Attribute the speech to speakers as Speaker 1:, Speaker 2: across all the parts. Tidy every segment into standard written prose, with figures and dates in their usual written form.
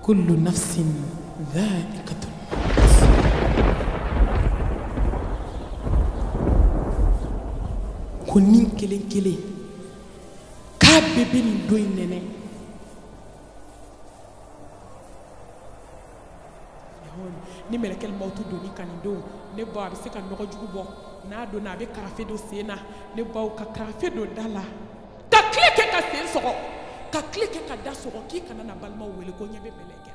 Speaker 1: كل نفس ذائقة كونين كلين كلين كاببين دوين نene ni melekel mautu doni kanido ne ba bi se ka nogo jugu bo na do na be karafe do sena ne ba ka karafe do dala ka klike ka sen soko ka klike ka da soko ki kana na balma wele ko nyebe meleke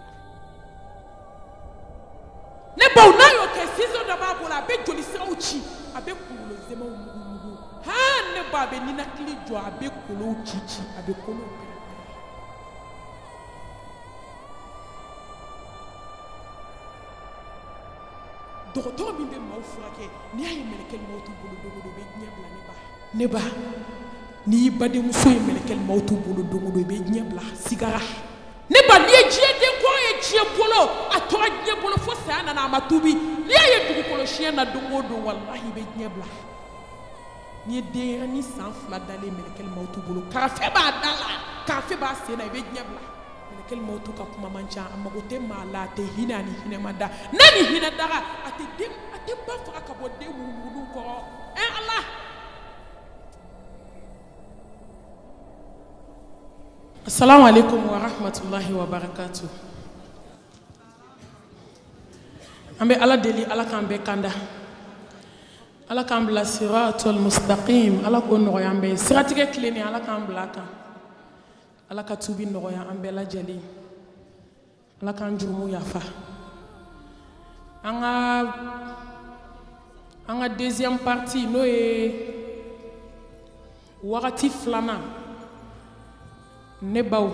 Speaker 1: ne ba na yo ke sizo da ba bola be joli se uchi abe kulo zema umugu ha ne ba be ni na kli jo abe kulo chichi abe kulo docteur min be maw furake ni ay melekel mawtu bulu dogo do be nyebla ne ba ni bade muso e melekel mawtu bulu dogo do be nyebla sigara ne ba ni jie de ko e jie bolo ato jie bolo fo sa na matubi ni ay dugu kolo chien na dogo do wallahi be nyebla ni de ni sans fla dale melekel mawtu bulu ka fe ba dala ka fe ba se na be nyebla kel motu ka kuma mancha amagote mala te hinani hinemada nani hinadaga ate dem ate ba fa ka bodde wulu ko Allah. Assalamu alaikum wa rahmatullahi wa barakatuh. Ambe ala deli ala kambe kanda ala kambla siratul mustaqim ala ko no yambe siratike kleni ala kambla kan ala ka tubi nogoya an bɛɛ lajɛlen ala k'an jurumu yafa an ka deuxième partie n'o ye wagati filanan ne baw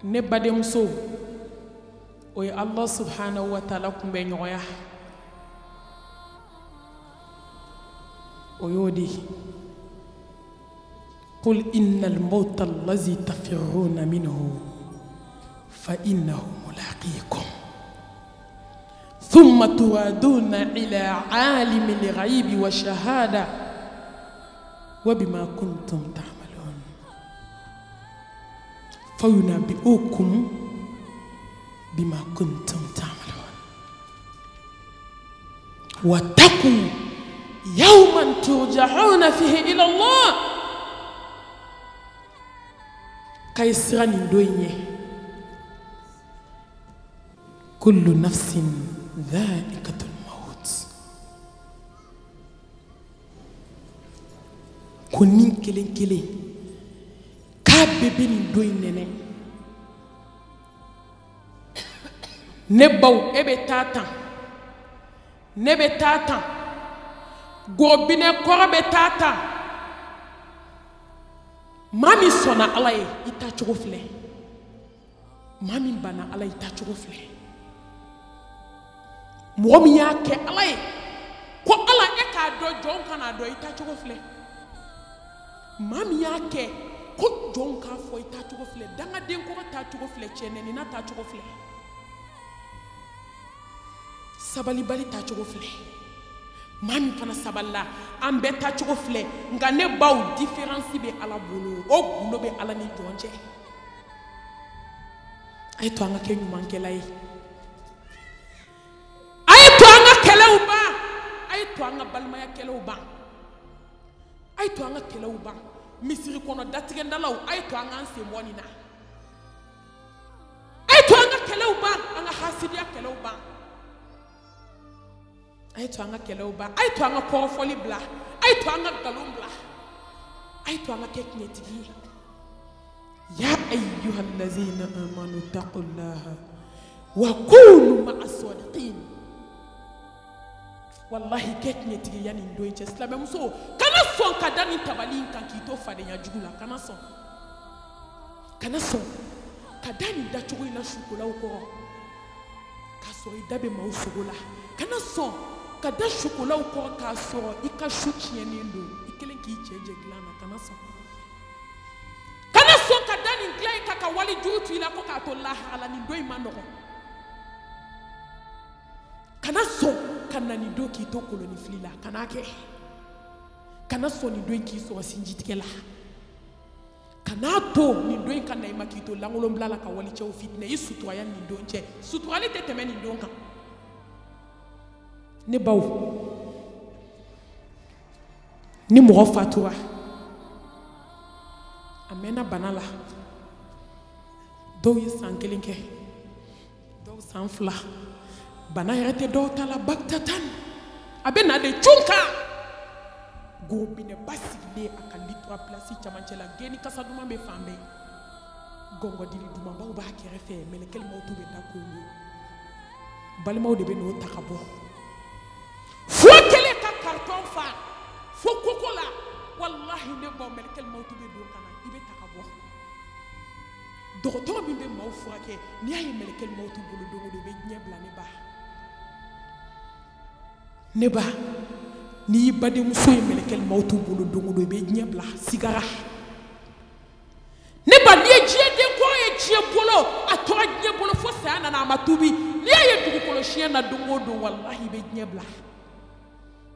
Speaker 1: ne badenmuso o ye Allah subhanahu wa ta'ala kunbɛ ɲɔgɔnya o y'o de قل إن الموت الذي تفرون منه فإنه ملاقيكم ثم ترادون إلى عالم الغيب والشهادة وبما كنتم تعملون فينبئكم بما كنتم تعملون واتقوا يوما ترجعون فيه إلى الله كيسرا ندويني كل نفس ذائقة الموت كونين كلين كلين كاببين ندويني نباو ebe tata nebe tata gobine korobe tata mami sona ala ye ita cogo filɛ mami bana ala ita cogo filɛ mɔgɔ min y'a kɛ ala ye ko ala e k'a dɔn jɔn kana dɔn ita cogo filɛ mami y'a kɛ ko jɔn k'a fɔ ita cogo filɛ dangaden kɔrɔ ta cogo filɛ cɛnɛni na ta cogo filɛ sabalibali ta cogo filɛ mami fana sabalila an bɛɛ ta cogo filɛ nka ne baw différence bɛ ala bolo o gundo bɛ ala ni jɔn cɛ a ye to an ka kɛ ɲumankɛla ye a ye to an ka kɛlɛw ban a ye to an ka balimaya kɛlɛw ban a ye to an ka kɛlɛw ban misiri kɔnɔ datigɛndalaw a ye to an k'an sen bɔ nin na a ye to an ka kɛlɛw ban an ka hasidiya kɛlɛw ban a ye to an ka kɛlɛw ban a ye to an ka kɔrɔfɔli bila a ye to an ka nkalon bila a ye to an ka kɛ tiɲɛtigi ye ya ayyuhal lazina amanu taqullaha wa kunu ma'as sadiqin wallahi kɛ tiɲɛtigi ya nin don in cɛ silamɛmuso kana sɔn ka da nin tabali in kan k'i to fadenya jugu la kana sɔn ka da nin dacogo in na sukolaw kɔrɔ k'a sɔrɔ i da bɛ maaw sogo la kana sɔn ka da sukolaw kɔrɔ k'a sɔrɔ i ka su tiɲɛnen don i kelen k'i cɛ jɛ dilan na kana sɔn ka da nin dilan in kan ka wali jugu to i la ko k'a to lahala nin don in ma nɔgɔn kana sɔn ka na nin don k'i to kolonifili la kana kɛ kana sɔn nin don in k'i sɔrɔ sinjitigɛ la kana to nin don kan na makito langolon blala ka wali cɛw fitna i suturaya nin don cɛ suturali tɛ tɛmɛ nin don kan ne baw ni mɔgɔ fatura a mɛnna bana la dɔw ye san 1 kɛ dɔw san 2 bana yɛrɛ tɛ dɔw ta la baktatan a bɛ na de cunka gobinɛ basigilen a ka litura place camancɛ la geni kasa duman bɛ fan bɛɛ gɔngɔdili dumanbaw b'a kɛrɛfɛ mɛlɛkɛlimaw to bɛ da kongo balimaw de bɛ n'o ta ka bɔ fo kelen ka kartɔn fa fo koko la wallahi ne baw mɛlɛkɛlimaw to bɛ don ka na i bɛ ta ka bɔ dɔgɔtɔrɔ min bɛ maaw furakɛ n'i y'a ye mɛlɛkɛlimaw t'u bolo don o don i bɛ ɲɛ bila ne ba n'i y'i badenmuso ye mɛlɛkɛlimaw t'u bolo don o don i bɛ ɲɛ bila sigara ne ba n'i ye diɲɛden kɔrɔ ye diɲɛ bolo a tora diɲɛ bolo fo saya nana a ma tubi n'i y'a ye dugukolo siɲɛ na don o don wallahi i bɛ ɲɛ bila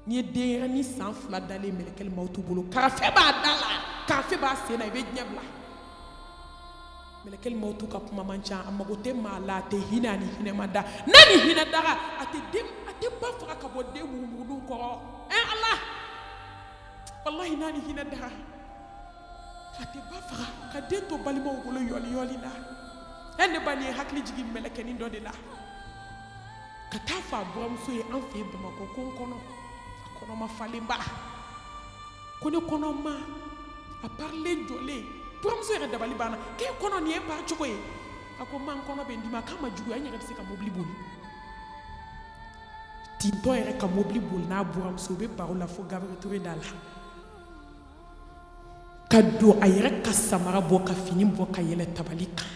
Speaker 1: n'i ye denyɛrɛnin san 2 dalen mɛlɛkɛlimaw t'u bolo karafe b'a da la karafe b'a sen na i bɛ ɲɛ bila mɛlɛkɛlimaw t'u ka kuma man ca a mago tɛ maa la a tɛ hinɛ ani hinɛma da n'a ni hinɛ dara a tɛ ba faga ka bɔ den murumunuw kɔrɔ Allah wallahi n'a ni hinɛ dara a tɛ ba faga ka den to balimaw bolo yɔli la ne ba nin ye hakili jigin mɛlɛkɛnin dɔ de la ka taa fɔ a buramuso ye an fɛ Bamakɔ ko n kɔnɔ a kɔnɔ ma falen ba ko ne kɔnɔ ma a parilen jɔlen buramuso yɛrɛ dabali banna k'e kɔnɔ nin ye ba cogo ye a ko ma n kɔnɔ bɛ n dimi a k'a ma juguya n yɛrɛ bɛ se ka mobili boli tintɔ yɛrɛ ka mobili boli n'a buramuso bɛ baro la fo Gabriel Touré da la ka don a yɛrɛ ka samara bɔ ka fini bɔ ka yɛlɛ tabali kan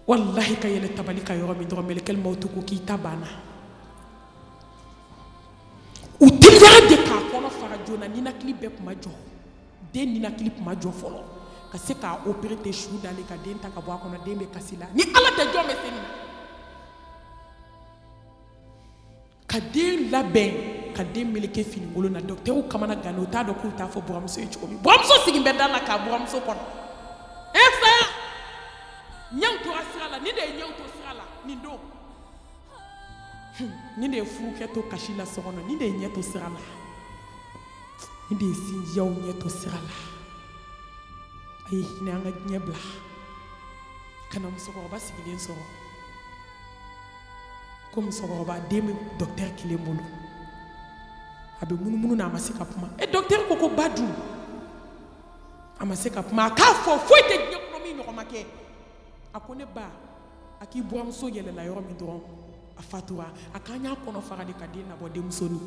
Speaker 1: wallahi ka yɛlɛ tabali kan yɔrɔ min dɔrɔn mɛlɛkɛlimaw to ko k'i ta banna u teliyara de k'a kɔnɔ fara joona ninakili bɛɛ tun ma jɔ den ninakili tun ma jɔ fɔlɔ ka se k'a opérer te su dalen ka den ta ka bɔ a kɔnɔ den bɛ kasi la ni Ala tɛ jɔn bɛ se nin ka den labɛn ka den meleke finikolon na docteur kamana gana u t'a dɔn k'u t'a fɔ buramuso ye cogo min buramuso sigin bɛ da la k'a buramuso kɔnɔ saya ɲɛw tora sira la ni de ye ɲɛw to sira la nin don ni de ye furukɛ to kasi la so kɔnɔ ni de ye ɲɛ to sira la ni de ye sinjiyaw ɲɛ to sira la a ye hinɛ an ka ɲɛ bila ka na musokɔrɔba sigilen sɔrɔ ko musokɔrɔba den bɛ docteur kelen bolo a bɛ munumunu na a ma se ka kuma docteur ko ba dun a ma se ka kuma a k'a fɔ foyi tɛ diɲɛ kɔnɔ min ɲɔgɔn ma kɛ a ko ne ba a k'i buramuso yɛlɛla yɔrɔ min dɔrɔn a fatura a k'an y'a kɔnɔ faga de ka den labɔ denmusonin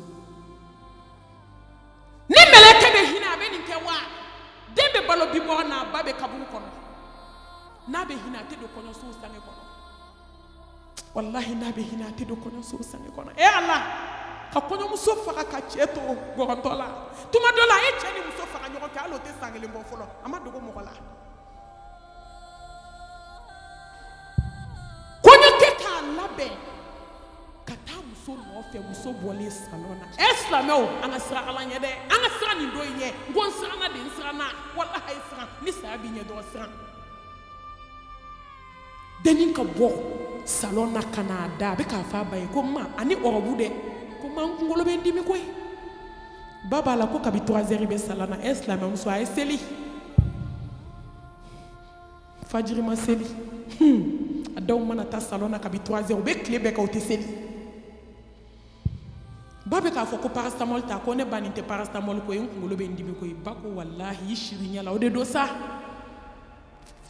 Speaker 1: ni mɛlɛkɛ bɛ hinɛ a bɛ nin kɛ wa den bɛ balo bibɔ n'a ba bɛ kaburu kɔnɔ n'a bɛ hinɛ a tɛ don kɔɲɔsow sange kɔnɔ wallahi n'a bɛ hinɛ a tɛ don kɔɲɔsow sange kɔnɔ Allah ka kɔɲɔmuso faga ka cɛ to gɔrɔntɔ la tuma dɔ la a ye cɛ ni muso faga ɲɔgɔn kɛ hali o tɛ san 1 bɔ fɔlɔ a ma dogo mɔgɔ la kɔɲɔkɛ k'a labɛn ka taa muso nɔfɛ muso bɔlen salon na silamɛw an ka sira Ala ɲɛ dɛ an ka sira nin don in ɲɛ n ko n siranna de n siranna wallahi a ye siran ni saya b'i ɲɛ dɔrɔn siran dennin ka bɔ salon na ka n'a da a bɛ k'a fɔ a ba ye ko ma ani ɔrɔbu dɛ ko ma n kunkolo bɛ n dimi koyi ba b'a la ko kabi 3 heures bɛ salon na silamɛmuso a ye seli fajiri ma seli a dɔw mana taa salon na kabi 3 heures u bɛ tile bɛɛ kɛ u tɛ seli ba bɛ k'a fɔ ko paracétamol ta ko ne ba nin tɛ paracétamol ko ye n kunkolo bɛ n dimi koyi ba ko wallahi i siri ɲɛ la o de don sa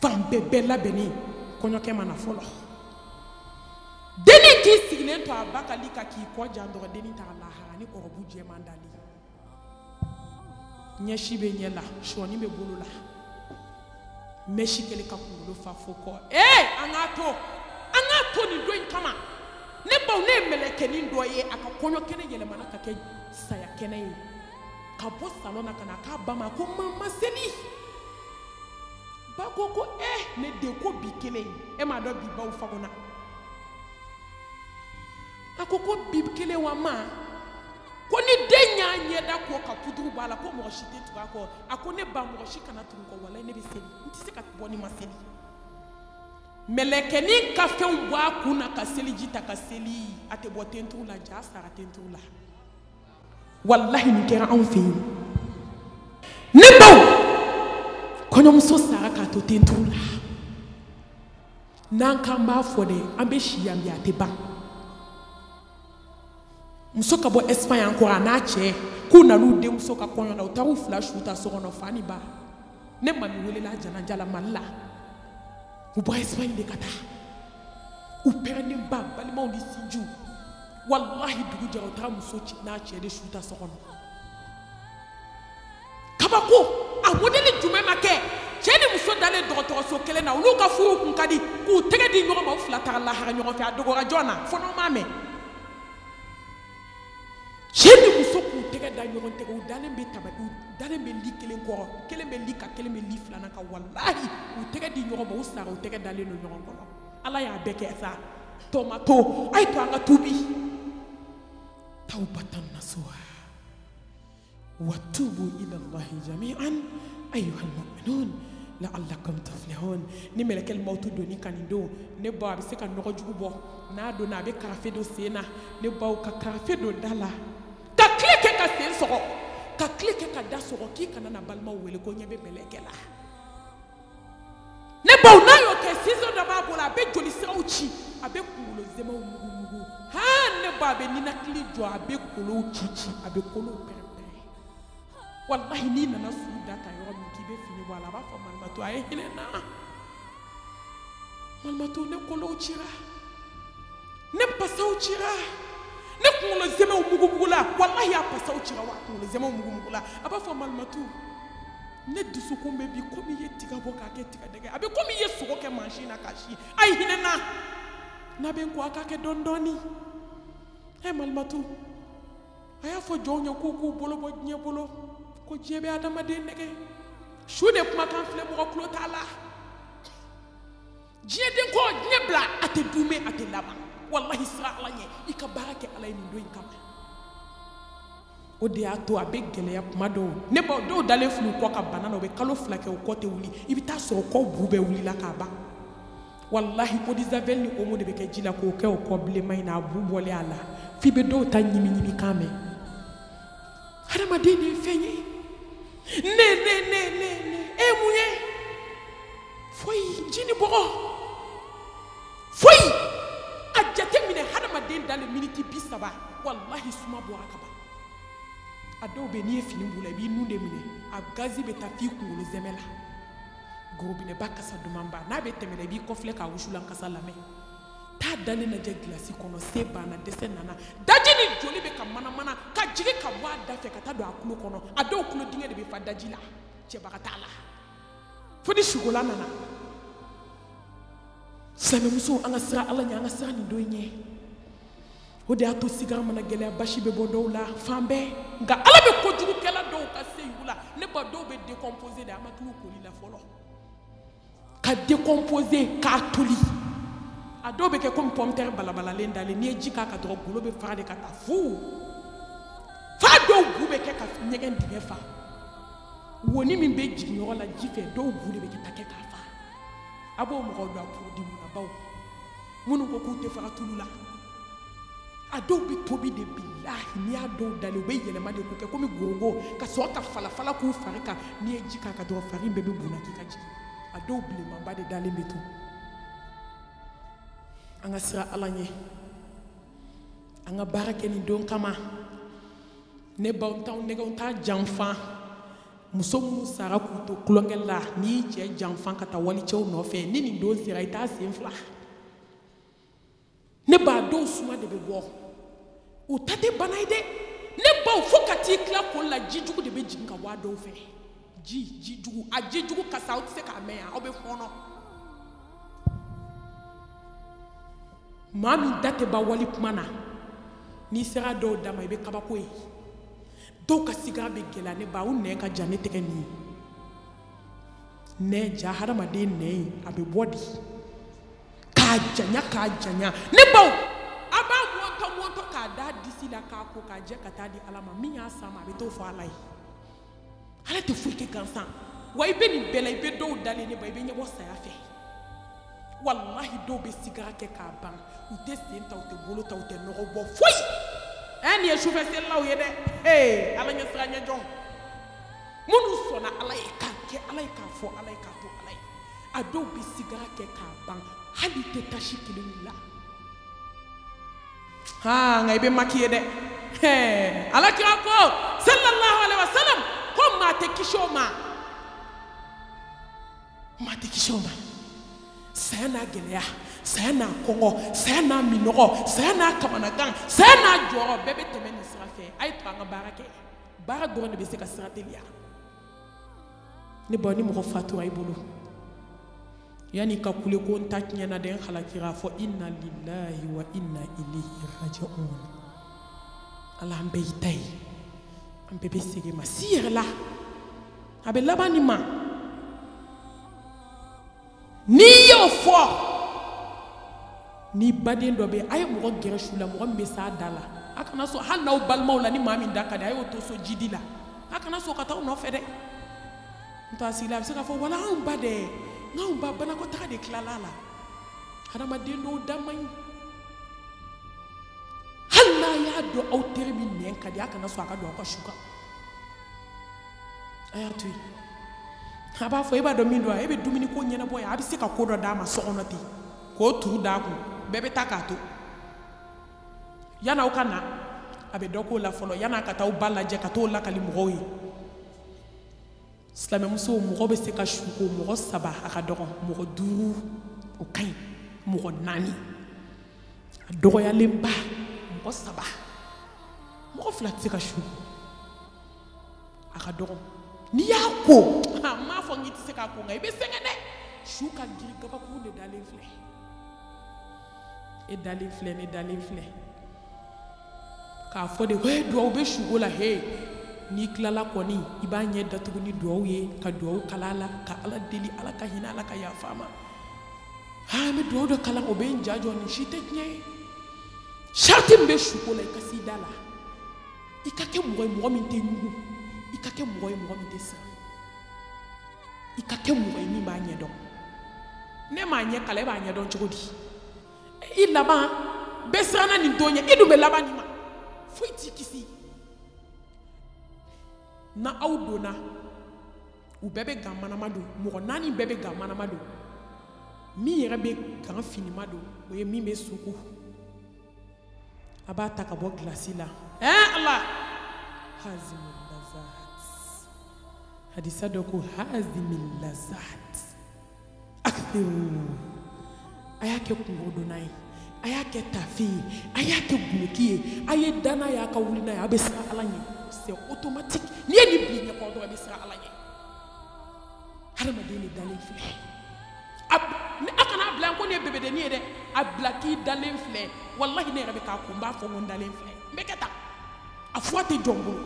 Speaker 1: fan bɛɛ labɛnnen kɔɲɔkɛ mana fɔlɔ dennin k'i sigilen to a ba ka li ka k'i kɔ jan dɔrɔn dennin taga lahara ni ɔrɔbu jɛman dali ɲɛsi bɛ ɲɛ la sɔɔni bɛ bolo la mɛsi kɛlen ka kunkolo fa fo kɔ an k'a to nin don in kama ne baw ne ye mɛlɛkɛnin dɔ ye a ka kɔɲɔ kɛnɛ yɛlɛmana ka kɛ saya kɛnɛ ye ka bɔ salon na ka na k'a ba ma ko mama seli ba ko ne den ko bi kelen e m'a dɔn bi baw fagona a ko bi kelen wa ma ko ni den y'a ɲɛda ko ka puduru b'a la ko mɔgɔ si tɛ tugu a kɔ a ko ne ba mɔgɔ si kana tugu kɔ walayi ne bɛ seli n tɛ se ka bɔ ni ma seli mɛlɛkɛnin ka fɛnw bɔ a kun na ka seliji ta ka seli a tɛ bɔ tenturu la ja sara tenturu la walahi nin kɛra anw fɛ yen ne baw kɔɲɔmuso sara k'a to tenturu la n'an k'an b'a fɔ dɛ an bɛ si yan bi a tɛ ban muso ka bɔ Espagne encore a n'a cɛ k'u nan'u denmuso ka kɔɲɔ la u taar'u fila su ta so kɔnɔ fa ni ba ne mami welela janaja la Mali la u bɔ Espagne de ka taa u pɛrɛnnen ba balimaw ni sinjiw wallahi dugu jɛra u taara muso n'a cɛ de su ta so kɔnɔ kabako a modèle jumɛn ma kɛ cɛ ni muso dalen dɔgɔtɔrɔso kelen na olu ka furu kun ka di k'u tɛgɛ di ɲɔgɔn ma u fila taara lahara ɲɔgɔn fɛ a dɔgɔra jɔn na fɔ n'o m'a mɛn cɛ ni muso k'u tɛgɛ da ɲɔgɔn tɛgɛ u dalen bɛ taba u dalen bɛ li kelen kɔrɔ kelen bɛ li ka kelen bɛ li filanan kan walahi u tɛgɛ di ɲɔgɔn ma u sara u tɛgɛ dalen don ɲɔgɔn kɔnɔ ala y'a bɛɛ kɛ sa tɔ ma to a ye to an ka tuubi tawbatan nasuha wa tubu ila Allahi jami'an ayyuhal mu'minun la'allakum tuflihun ni mɛlɛkɛl mawtu doni ka nin don ne baw a bɛ se ka nɔgɔ jugu bɔ n'a donna a bɛ karafe don sen na ne baw ka karafe don da la ka tile kɛ ka sen sɔgɔ ka tile kɛ ka da sɔgɔ k'i kana na balimaw wele ko ɲɛ bɛ mɛlɛkɛ la ne baw n'a y'o kɛ ciseau dɔ b'a bolo a bɛ joli siraw ci a bɛ kunkolo zɛmɛw mugu ne baw a bɛ ninakili jɔ a bɛ kolow ci a bɛ kolow pɛrɛn wallahi n'i nana suru da ta yɔrɔ min k'i bɛ fini bɔ a la a b'a fɔ Malimatu a ye hinɛ n na Malimatu ne kolow cira ne pasaw cira ne kunkolo zɛmɛw mugu la wallahi a pasaw cira wa kunkolo zɛmɛw mugu la a b'a fɔ Malimatu ne dusukun bɛ bi komi i ye tiga bɔ k'a kɛ tigadɛgɛ a bɛ komi i ye sogo kɛ mansin na k'a si a ye hinɛ n na n'a bɛ n kɔ a k'a kɛ dɔɔni dɔɔni Malimatu a y'a fɔ jɔnw ye k'u bolo bɔ diɲɛ bolo ko diɲɛ bɛ adamaden nɛgɛ su de kumakan filɛ mɔgɔ tulo t'a la diɲɛden ko diɲɛ bila a tɛ dume a tɛ laban wallahi sira ala ɲɛ i ka baara kɛ ala ye nin don in kama o de y'a to a bɛ gɛlɛya kuma dɔw ne baw dɔw dalen filɛ u kɔ ka bana na u bɛ kalo 2 kɛ u kɔ tɛ wuli i bɛ taa sɔrɔ kɔw bu bɛɛ wulila k'a ban wallahi eau de javel ni omo de bɛ kɛ ji la k'o kɛ o kɔ bilenman in na a bu bɔlen a la f'i bɛ dɔw ta ɲimi kan mɛn hadamaden de ye fɛn ye ne mun ye foyi ji ni bɔgɔ foyi a jateminɛ hadamaden dalen miniti 30 wallahi suma bɔra ka ban a dɔw bɛ n'i ye fini b'u la i b'i nun de minɛ a gazi bɛ taa f'i kunkolo zɛmɛ la gorobinɛba kasa duman ba n'a bɛ tɛmɛ la i b'i kɔfilɛ k'a wusulan kasa lamɛn taa dalen lajɛ gilasi kɔnɔ se banna dɛsɛ nana daji ni joli bɛ ka mana ka jigin ka bɔ a da fɛ ka taa don a kulo kɔnɔ a dɔw kulo dingɛ de bɛ fa daji la cɛbaga t'a la fo ni sukola nana silamɛmuso an ka sira ala ɲɛ an ka sira nin don ɲɛ o de y'a to sigara mana gɛlɛya basi bɛ bɔ dɔw la fan bɛɛ nka ala bɛ kojugukɛla dɔw ka se yugu la ne ba dɔw bɛ décomposer de an ma tulu koli la fɔlɔ ka décomposer k'a toli a dɔw bɛ kɛ comme pomme terre balabalalen dalen n'i ye ji k'a kan dɔrɔn golo bɛ fara de ka taa fu fa dɔw bu bɛ kɛ ka ɲɛgɛn dingɛ fa woni min bɛ jigin yɔrɔ la ji fɛ dɔw bu de bɛ kɛ ta kɛ k'a fa a b'o mɔgɔw don a produit mun na baw minnu ko k'u tɛ faga tulu la a dɔw bɛ tobi de bilahi n'i y'a dɔw dalen u bɛ yɛlɛma de k'u kɛ komi gorogo ka sɔrɔ ka falafala k'u fari kan n'i ye ji k'a kan dɔrɔn fari bɛɛ bɛ bunna k'i ka jigin a dɔw bilenmanba de dalen bɛ to an ka sira ala ɲɛ an ka baara kɛ nin don kama ne baw t'anw nɛgɛw t'a janfan muso minnu sara k'u to kulonkɛ la n'i cɛ janfan ka taa walicɛw nɔfɛ ni nin don sera i t'a sen fila ne b'a dɔw suma de bɛ bɔ u ta tɛ bana ye dɛ ne baw fo ka t'i tila ko la ji jugu de bɛ jigin ka bɔ a dɔw fɛ ji jugu a ji jugu kasa aw tɛ se k'a mɛn yan aw bɛ fɔɔnɔ maa min da tɛ ban wali kuma na n'i sera dɔw da ma i bɛ kabako ye dɔw ka sigara bɛ gɛlɛya ne ba u nɛn ka jan ne tɛgɛ nin ye nɛn ja hadamaden nɛn a bɛ bɔ de k'a janya ne baw a b'a mɔntɔ k'a k'a da disi la k'a ko k'a jɛ ka taa di Ala ma min y'a san ma a bɛ t'o fɔ Ala ye Ala tɛ foyi kɛ gansan wa i bɛ nin bɛɛ la i bɛ dɔw dalen ne ba i bɛ ɲɛbɔ saya fɛ wallahi dɔw bɛ sigara kɛ k'a ban u tɛ sen ta u tɛ bolo ta u tɛ nɔgɔ bɔ foyi nin ye sufɛ selilaw ye dɛ Ala ɲɛ sira ɲɛ jɔn minnu sɔnna Ala ye k'a kɛ Ala ye k'a fɔ Ala ye k'a to Ala ye a dɔw bɛ sigara kɛ k'a ban hali tɛ tasi kelen la nka i bɛ maki ye dɛ Alakira ko sallallahu alaihi wasallam ko maa tɛ kisi o ma maa tɛ kisi o ma saya n'a gɛlɛya saya n'a kɔngɔ saya n'a minɔgɔ saya n'a kamanagan saya n'a jɔrɔ bɛɛ bɛ tɛmɛ nin sira fɛ a ye to an ka baara kɛ baara dɔrɔn de bɛ se ka sira teliya ne ba ni mɔgɔ fatura i bolo yani ka kule ko n ta tiɲɛna dɛ n halakira fɔ inna lillahi wa inna ilayhi raji'un Ala an bɛɛ y'i ta ye an bɛɛ bɛ segin ma si yɛrɛ la a bɛ laban nin ma n'i y'o fɔ ni baden dɔ bɛ a ye mɔgɔ gɛrɛ su la mɔgɔ min bɛ s'a da la a kana sɔn hali n'aw balimaw la ni maa min da ka di a y'o to so jidi la a kana sɔn ka taa aw nɔfɛ dɛ n to a sigi la a bɛ se k'a fɔ wala anw ba dɛ n'anw ba banakɔtaga de tilala a la hadamaden dɔw da man ɲi hali n'a y'a dɔn aw teri min nɛn ka di a kana sɔn a ka don aw ka su kan a y'a to yen a b'a fɔ e b'a dɔn min don a e bɛ dumuni ko ɲɛnabɔ yan a bɛ se ka ko dɔ d'a ma so kɔnɔ ten k'o turu d'a kun bɛɛ bɛ taa k'a to yan'aw ka na a bɛ dɔ k'o la fɔlɔ yan'a ka taa aw ba lajɛ ka t'o lakali mɔgɔw ye silamɛmusow mɔgɔ bɛ se ka su ko mɔgɔ 3 a ka dɔgɔ mɔgɔ 5 o ka ɲi mɔgɔ 4 a dɔgɔyalenba mɔgɔ 3 mɔgɔ 2 tɛ se ka su a ka dɔgɔ n'i y'a ko n m'a fɔ n k'i tɛ se k'a ko nka i bɛ sɛgɛn dɛ su ka girin gabakuru de dalen filɛ e dalen filɛ ne dalen filɛ k'a fɔ de ko duwawu bɛ suko la n'i tilala kɔni i b'a ɲɛ datugu ni duwawu ye ka duwawu kala la ka Ala deli Ala ka hinɛ Ala ka yafa a ma n bɛ duwawu dɔ kalan o bɛ n ja jɔ nin si tɛ tiɲɛ ye sariti min bɛ suko la i ka s'i da la i ka kɛ mɔgɔ ye mɔgɔ min tɛ ɲugu i ka kɛ mɔgɔ ye mɔgɔ min tɛ siran i ka kɛ mɔgɔ ye min b'a ɲɛ dɔn ne m'a ɲɛ kala e b'a ɲɛ dɔn cogo di i laban bɛɛ siranna nin don ɲɛ i dun bɛ laban nin ma foyi t'i kisi na aw donna u bɛɛ bɛ gan manama don mɔgɔ 4 bɛɛ bɛ gan manama don min yɛrɛ bɛ gan finima don o ye min bɛ suku a b'a ta ka bɔ glasi la Ala hazimul lazat hadisa dɔ ko hazimul lazat akthiru a y'a kɛ kungodonna ye a y'a kɛ tafe ye a y'a kɛ guloki ye a ye dana y'a ka wuli n'a ye a bɛ siran Ala ɲɛ c'est automatique n'i ye nin bi ɲɛkɔrɔ dɔrɔn i bɛ siran Ala ɲɛ hadamaden de dalen filɛ a kana bila ko ne ye bɛbɛdennin ye dɛ a bila k'i dalen filɛ wallahi ne yɛrɛ bɛ k'a ko n b'a fɔ ko n dalen filɛ n bɛ kɛ tan a fɔ tɛ jɔ n bolo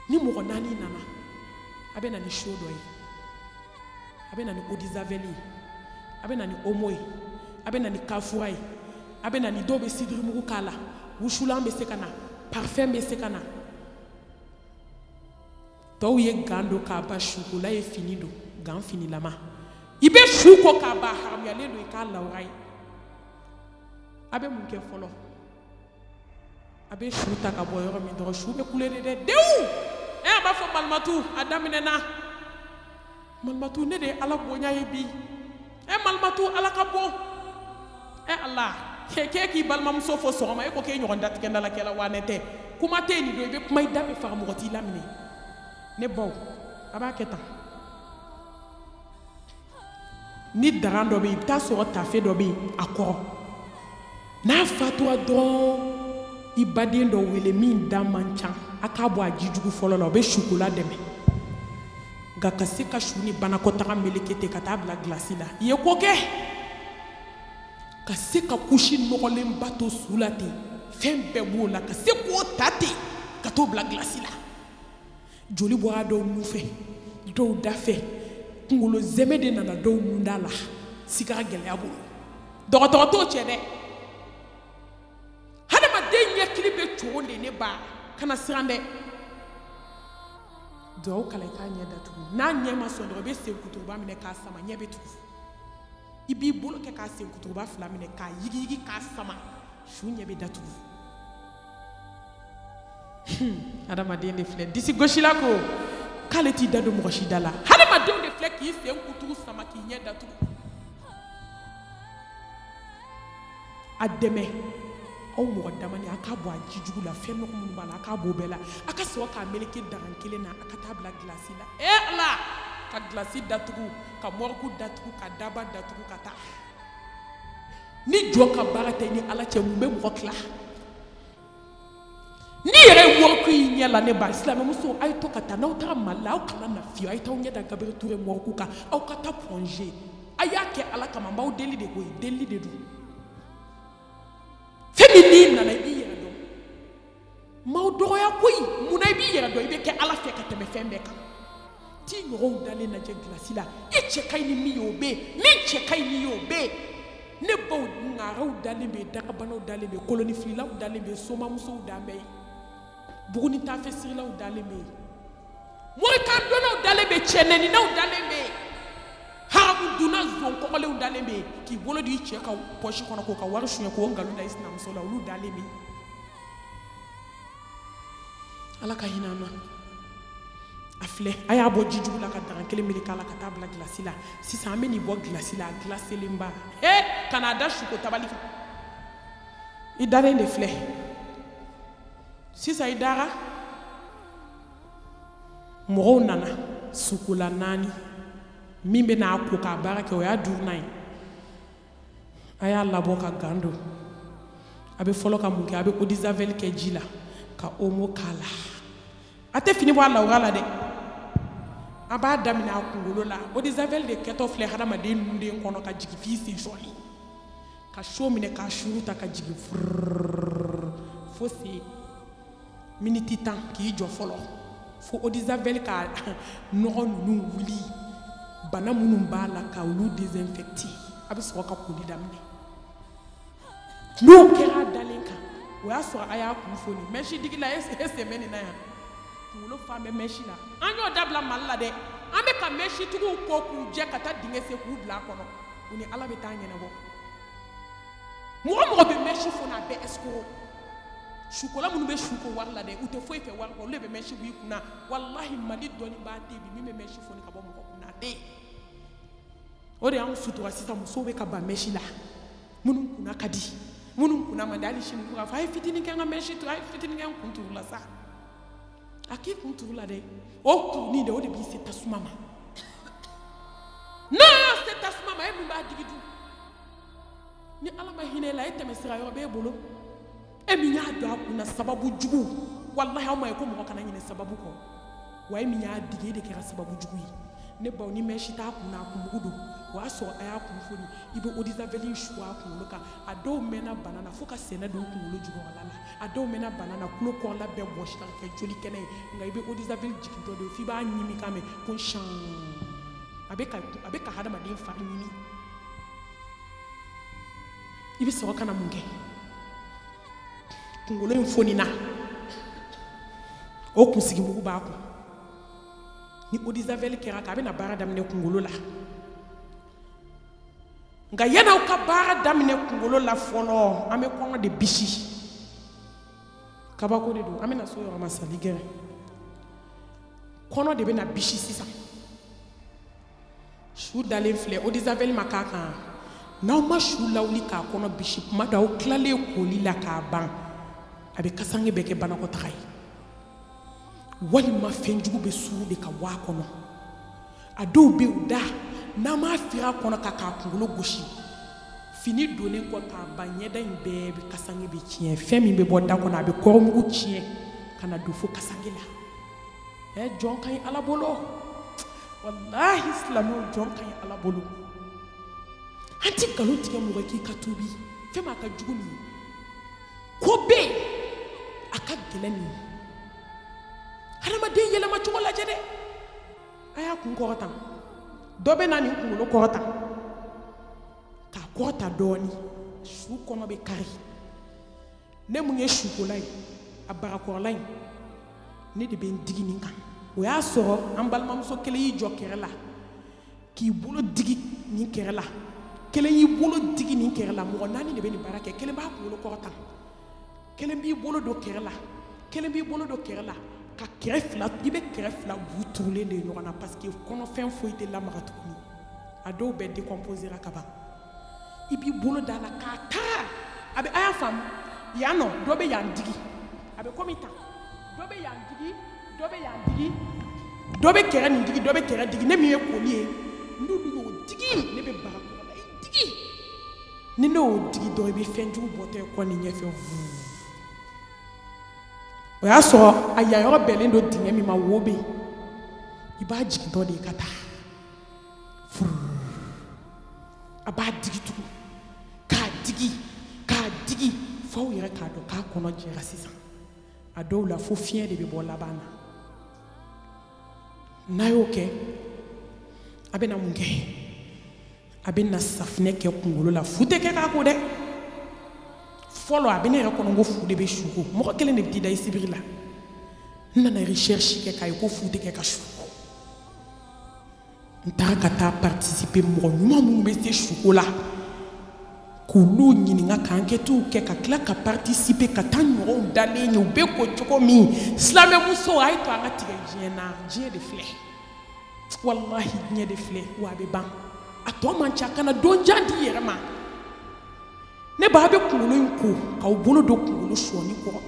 Speaker 1: ni mɔgɔ 4 nana a bɛ na ni show dɔ ye a bɛ na ni eau de javel ye a bɛ na ni omo ye a bɛ na ni kafura ye a bɛ na ni dɔw bɛ sidirimugu k'a la wusulan bɛ se ka na parfum bɛ se ka na dɔw ye gan don k'a ba sukola ye fini don gan finilama i bɛ su ko k'a ba haramuyalen don i k'a lawura ye a bɛ mun kɛ fɔlɔ a bɛ su ta ka bɔ yɔrɔ min dɔrɔn su bɛ kule de dɛ dewu a b'a fɔ malimatu a daminɛna malimatu ne de ye Ala bonya ye bi malimatu Ala ka bon Ala k'e k'i balimamuso fɔ sɔgɔma e ko k'e ɲɔgɔn datigɛ dalakɛla wa ne tɛ kuma tɛ nin don i bɛ kuma i da bɛ faga mɔgɔ t'i laminɛ ne baw a b'a kɛ tan ni daga dɔ bɛ yen i bɛ taa sɔrɔ tafe dɔ bɛ yen a kɔrɔ n'a fatura dɔrɔn i baden dɔ wele min da man ca a k'a bɔ a jijugu fɔlɔ la o bɛ sukola dɛmɛ nka ka se ka su ni banakɔtaga meleke ten ka taa bila glasi la i ye ko kɛ ka se ka kusi nɔgɔlenba to su la ten fɛn bɛɛ b'o la ka se k'o ta ten ka t'o bila glasi la joli bɔra dɔw nu fɛ dɔw da fɛ kunkolo zɛmɛ de nana dɔw nun da la sigara gɛlɛya bolo dɔgɔtɔrɔ t'o cɛ dɛ cogo de ne ba kana siran dɛ duwawu kala i k'a ɲɛ datugu n'a ɲɛ ma sɔn dɔrɔn i bɛ senkuturuba minɛ k'a sama ɲɛ bɛ tugu i b'i bolo kɛ k'a senkuturuba fila minɛ k'a yigiyigi k'a sama su ɲɛ bɛ datugu adamaden de filɛ disi gosila ko k'ale t'i da don mɔgɔ si da la hadamadenw de filɛ k'i senkuturu sama k'i ɲɛ datugu a dɛmɛ aw mɔgɔ damani a k'a bɔ a ji jugu la fɛn nɔgɔ minnu b'a la a k'a bɔ bɛɛ la a ka sɔrɔ k'a meleke dagan kelen na a ka taa bila gilasi la ala ka gilasi datugu ka mɔriku datugu ka daba datugu ka taa ni jɔ ka baara tɛ ni ala cɛ mun bɛ mɔgɔ tila ni yɛrɛ ye mɔriku y'i ɲɛ la ne ba silamɛmuso a ye to ka taa n'aw taara mali la aw kana na fiyewu a ye t'aw ɲɛ da Gabriel Touré mɔriku kan aw ka taa pɔnze a y'a kɛ ala kama n b'aw deli de koyi deli de don fɛn min n'i nana i b'i yɛrɛ dɔn maaw dɔgɔya koyi munna i b'i yɛrɛ dɔn i bɛ kɛ ala fɛ ka tɛmɛ fɛn bɛɛ kan t'i ɲɔgɔnw dalen lajɛ gilasi la i cɛ ka ɲi ni min ye o bɛ yen min cɛ ka ɲi ni ye o bɛ yen ne baw ŋaraw dalen bɛ dagabanaw dalen bɛ kolonifililaw dalen bɛ somamusow dalen bɛ buguni tafesirilaw dalen bɛ morikan dɔnnaw dalen bɛ cɛnɛninaw dalen bɛ haramu dunna zon kɔgɔlenw dalen bɛ k'i bolo di i cɛ ka pɔsi kɔnɔ k'o ka wari suɲɛ k'o nkalon da i sinamuso la olu dalen bɛ ala ka hinɛ an na a filɛ a y'a bɔ ji jugu la ka dagan kelen meleke a la ka taa bila gilasi la sisan an bɛ n'i bɔ gilasi la a gilaselenba ka n'a da suko tabali kan i dalen de filɛ sisan i dara mɔgɔw nana sukola 4 min bɛ n'a ko k'a baara kɛ o y'a 5nan ye a y'a labɔ ka gan don a bɛ fɔlɔ ka mun kɛ a bɛ eau de javel kɛ ji la ka omo k'a la a tɛ fini bɔ a lawura la dɛ a b'a daminɛ a kunkolo la eau de javel de kɛtɔ filɛ hadamaden nunden kɔnɔ ka jigin f'i sen sɔɔni ka so minɛ k'a suru ta ka jigin fo se miniti 10 k'i jɔ fɔlɔ fo eau de javel ka nɔgɔ ninnu wuli bana minnu b'a la ka olu désinfecter a bɛ sɔrɔ ka koli daminɛ n'o kɛra a dalen kan o y'a sɔrɔ a y'a kun foni mɛnsi digi la e sen bɛ nin na yan kunkolo fan bɛ mɛnsi la an y'o dabila Mali la dɛ an bɛ ka mɛnsitigiw ko k'u jɛ ka taa dingɛ sen k'u bila a kɔnɔ u ni ala bɛ taa ɲɛnabɔ mɔgɔ mɔgɔ bɛ mɛnsi foni a bɛɛ escroc sukola minnu bɛ su ko wari la dɛ u tɛ foyi fɛ wari kɔ olu de bɛ mɛnsi bɔ i kunna walahi Mali dɔnnibaa tɛ bi min bɛ mɛnsi foni ka bɔ mɔgɔ kunna a tɛ yen o de y'anw sutura sisan musow bɛ ka ban mɛnsi la minnu kunna ka di minnu kunna man di hali sini k'a fɔ a ye fitinin kɛ n ka mɛnsi turu a ye fitinin kɛ n kun turu la sa a k'i kun turu la dɛ o turunin de o de b'i se tasuma ma n'o y'a se tasuma ma e min b'a digi dun ni ala ma hinɛ la e tɛmɛ sira yɔrɔ b'e bolo e min y'a don a kunna sababu jugu walahi aw ma ye ko mɔgɔ kana ɲinɛ sababu kɔ wa e min y'a digi e de kɛra sababu jugu ye ne baw ni mɛnsi t'a kunna a kunmugu don o y'a sɔrɔ a y'a kun foni i bɛ eau de javel su a kunkolo kan a dɔw mɛnna bana na fo ka sɛnɛ don kunkolo jukɔrɔla la a dɔw mɛnna bana na kulo kɔrɔla bɛɛ bɔsira ka kɛ joli kɛnɛ ye nka i bɛ eau de javel jigintɔ de f'i b'a ɲimi kan mɛn ko shan a bɛ ka hadamaden fari ɲimi i bɛ sɔrɔ ka na mun kɛ kunkolo in fonina o kunsigi mugu b'a kun ni eau de javel kɛra k'a bɛna baara daminɛ kunkolo la nka yan'aw ka baara daminɛ kunkolo la fɔlɔ an bɛ kɔngɔ de bisi kabako de don an bɛna so yɔrɔ ma sali gɛrɛ kɔnɔ de bɛna bisi sisan su dalen filɛ eau de javel ma k'a kan n'aw ma su lawuli k'a kɔnɔ bisi kuma dɔw aw tilalen koli la k'a ban a bɛ kasange bɛɛ kɛ banakɔtaga ye walima fɛn jugu bɛ suru de ka bɔ a kɔnɔ a dɔw bɛ u da n'an m'a firi a kɔnɔ ka k'a kunkolo gosi fini donnen kɔ k'a ban ɲɛda in bɛɛ bɛ kasange bɛ tiɲɛ fɛn min bɛ bɔ da kɔnɔ a bɛ kɔrɔmugu tiɲɛ ka na don fo kasange la jɔn ka ɲi ala bolo walahi silamɛw jɔn ka ɲi ala bolo an tɛ nkalon tigɛ mɔgɔ k'i ka tuubi fɛn min a ka jugu nin ye ko bɛ yen a ka gɛlɛn nin ye hadamaden yɛlɛma cogo lajɛ dɛ a y'a kun kɔrɔta dɔ bɛ na nin kunkolo kɔrɔta k'a kɔrɔta dɔɔni su kɔnɔ bɛ kari ne mun ye sukola ye a barakɔrɔla in ne de bɛ n digi nin kan o y'a sɔrɔ an balimamuso kelen y'i jɔ kɛrɛ la k'i bolo digi nin kɛrɛ la kelen y'i bolo digi nin kɛrɛ la mɔgɔ 4 de bɛ nin baara kɛ kelen b'a kunkolo kɔrɔtan kelen b'i bolo don kɛrɛ la kelen b'i bolo don kɛrɛ la ka kɛrɛ fila i bɛ kɛrɛ fila bu turulen de ɲɔgɔn na parce que kɔnɔfɛn foyi tɛ lamaga tuguni a dɔw bɛɛ décomposera ka ban i b'i bolo da la k'a taa a bɛ a y'a faamu yan nɔ dɔ bɛ yan digi a bɛ komi tan dɔ bɛ yan digi dɔ bɛ yan digi dɔ bɛ kɛrɛ nin digi dɔ bɛ kɛrɛ digi ne min ye koli ye n'olu y'o digi ne bɛ barakɔrɔla i digi ni ne y'o digi dɔ i bɛ fɛnjugu bɔtɔ ye kɔ nin ɲɛfɛ o y'a sɔrɔ a yayɔrɔ bɛnnen don dingɛ min ma wo bɛ yen i b'a jigintɔ de ka taa a b'a digi tugun k'a digi f'aw yɛrɛ k'a dɔn k'a kɔnɔ jɛra sisan a dɔw la fo fiɲɛ de bɛ bɔ laban na n'a y'o kɛ a bɛ na mun kɛ a bɛ na safinɛ kɛ kunkolo la fu tɛ kɛ k'a ko dɛ fɔlɔ a bɛ ne yɛrɛ kɔnɔ ko fu de bɛ su ko mɔgɔ kelen de bɛ t'i da i sibiri la n nana recherche kɛ k'a ye ko fu tɛ kɛ ka su ko n taara ka taa participer mɔgɔ ɲuman minnu bɛ se suko la k'olu ɲininka ka enquêtew kɛ ka tila ka participer ka taa ɲɔgɔnw dalen ye u bɛ ko cogo min silamɛmuso a ye to an ka tigɛ diɲɛ na diɲɛ de filɛ walahi diɲɛ de filɛ wa a bɛ ban a tɔ man ca kana don jan di yɛrɛ ma ne b'a bɛ kunkolo in ko k'aw bolo don kunkolo sɔɔni kɔrɔ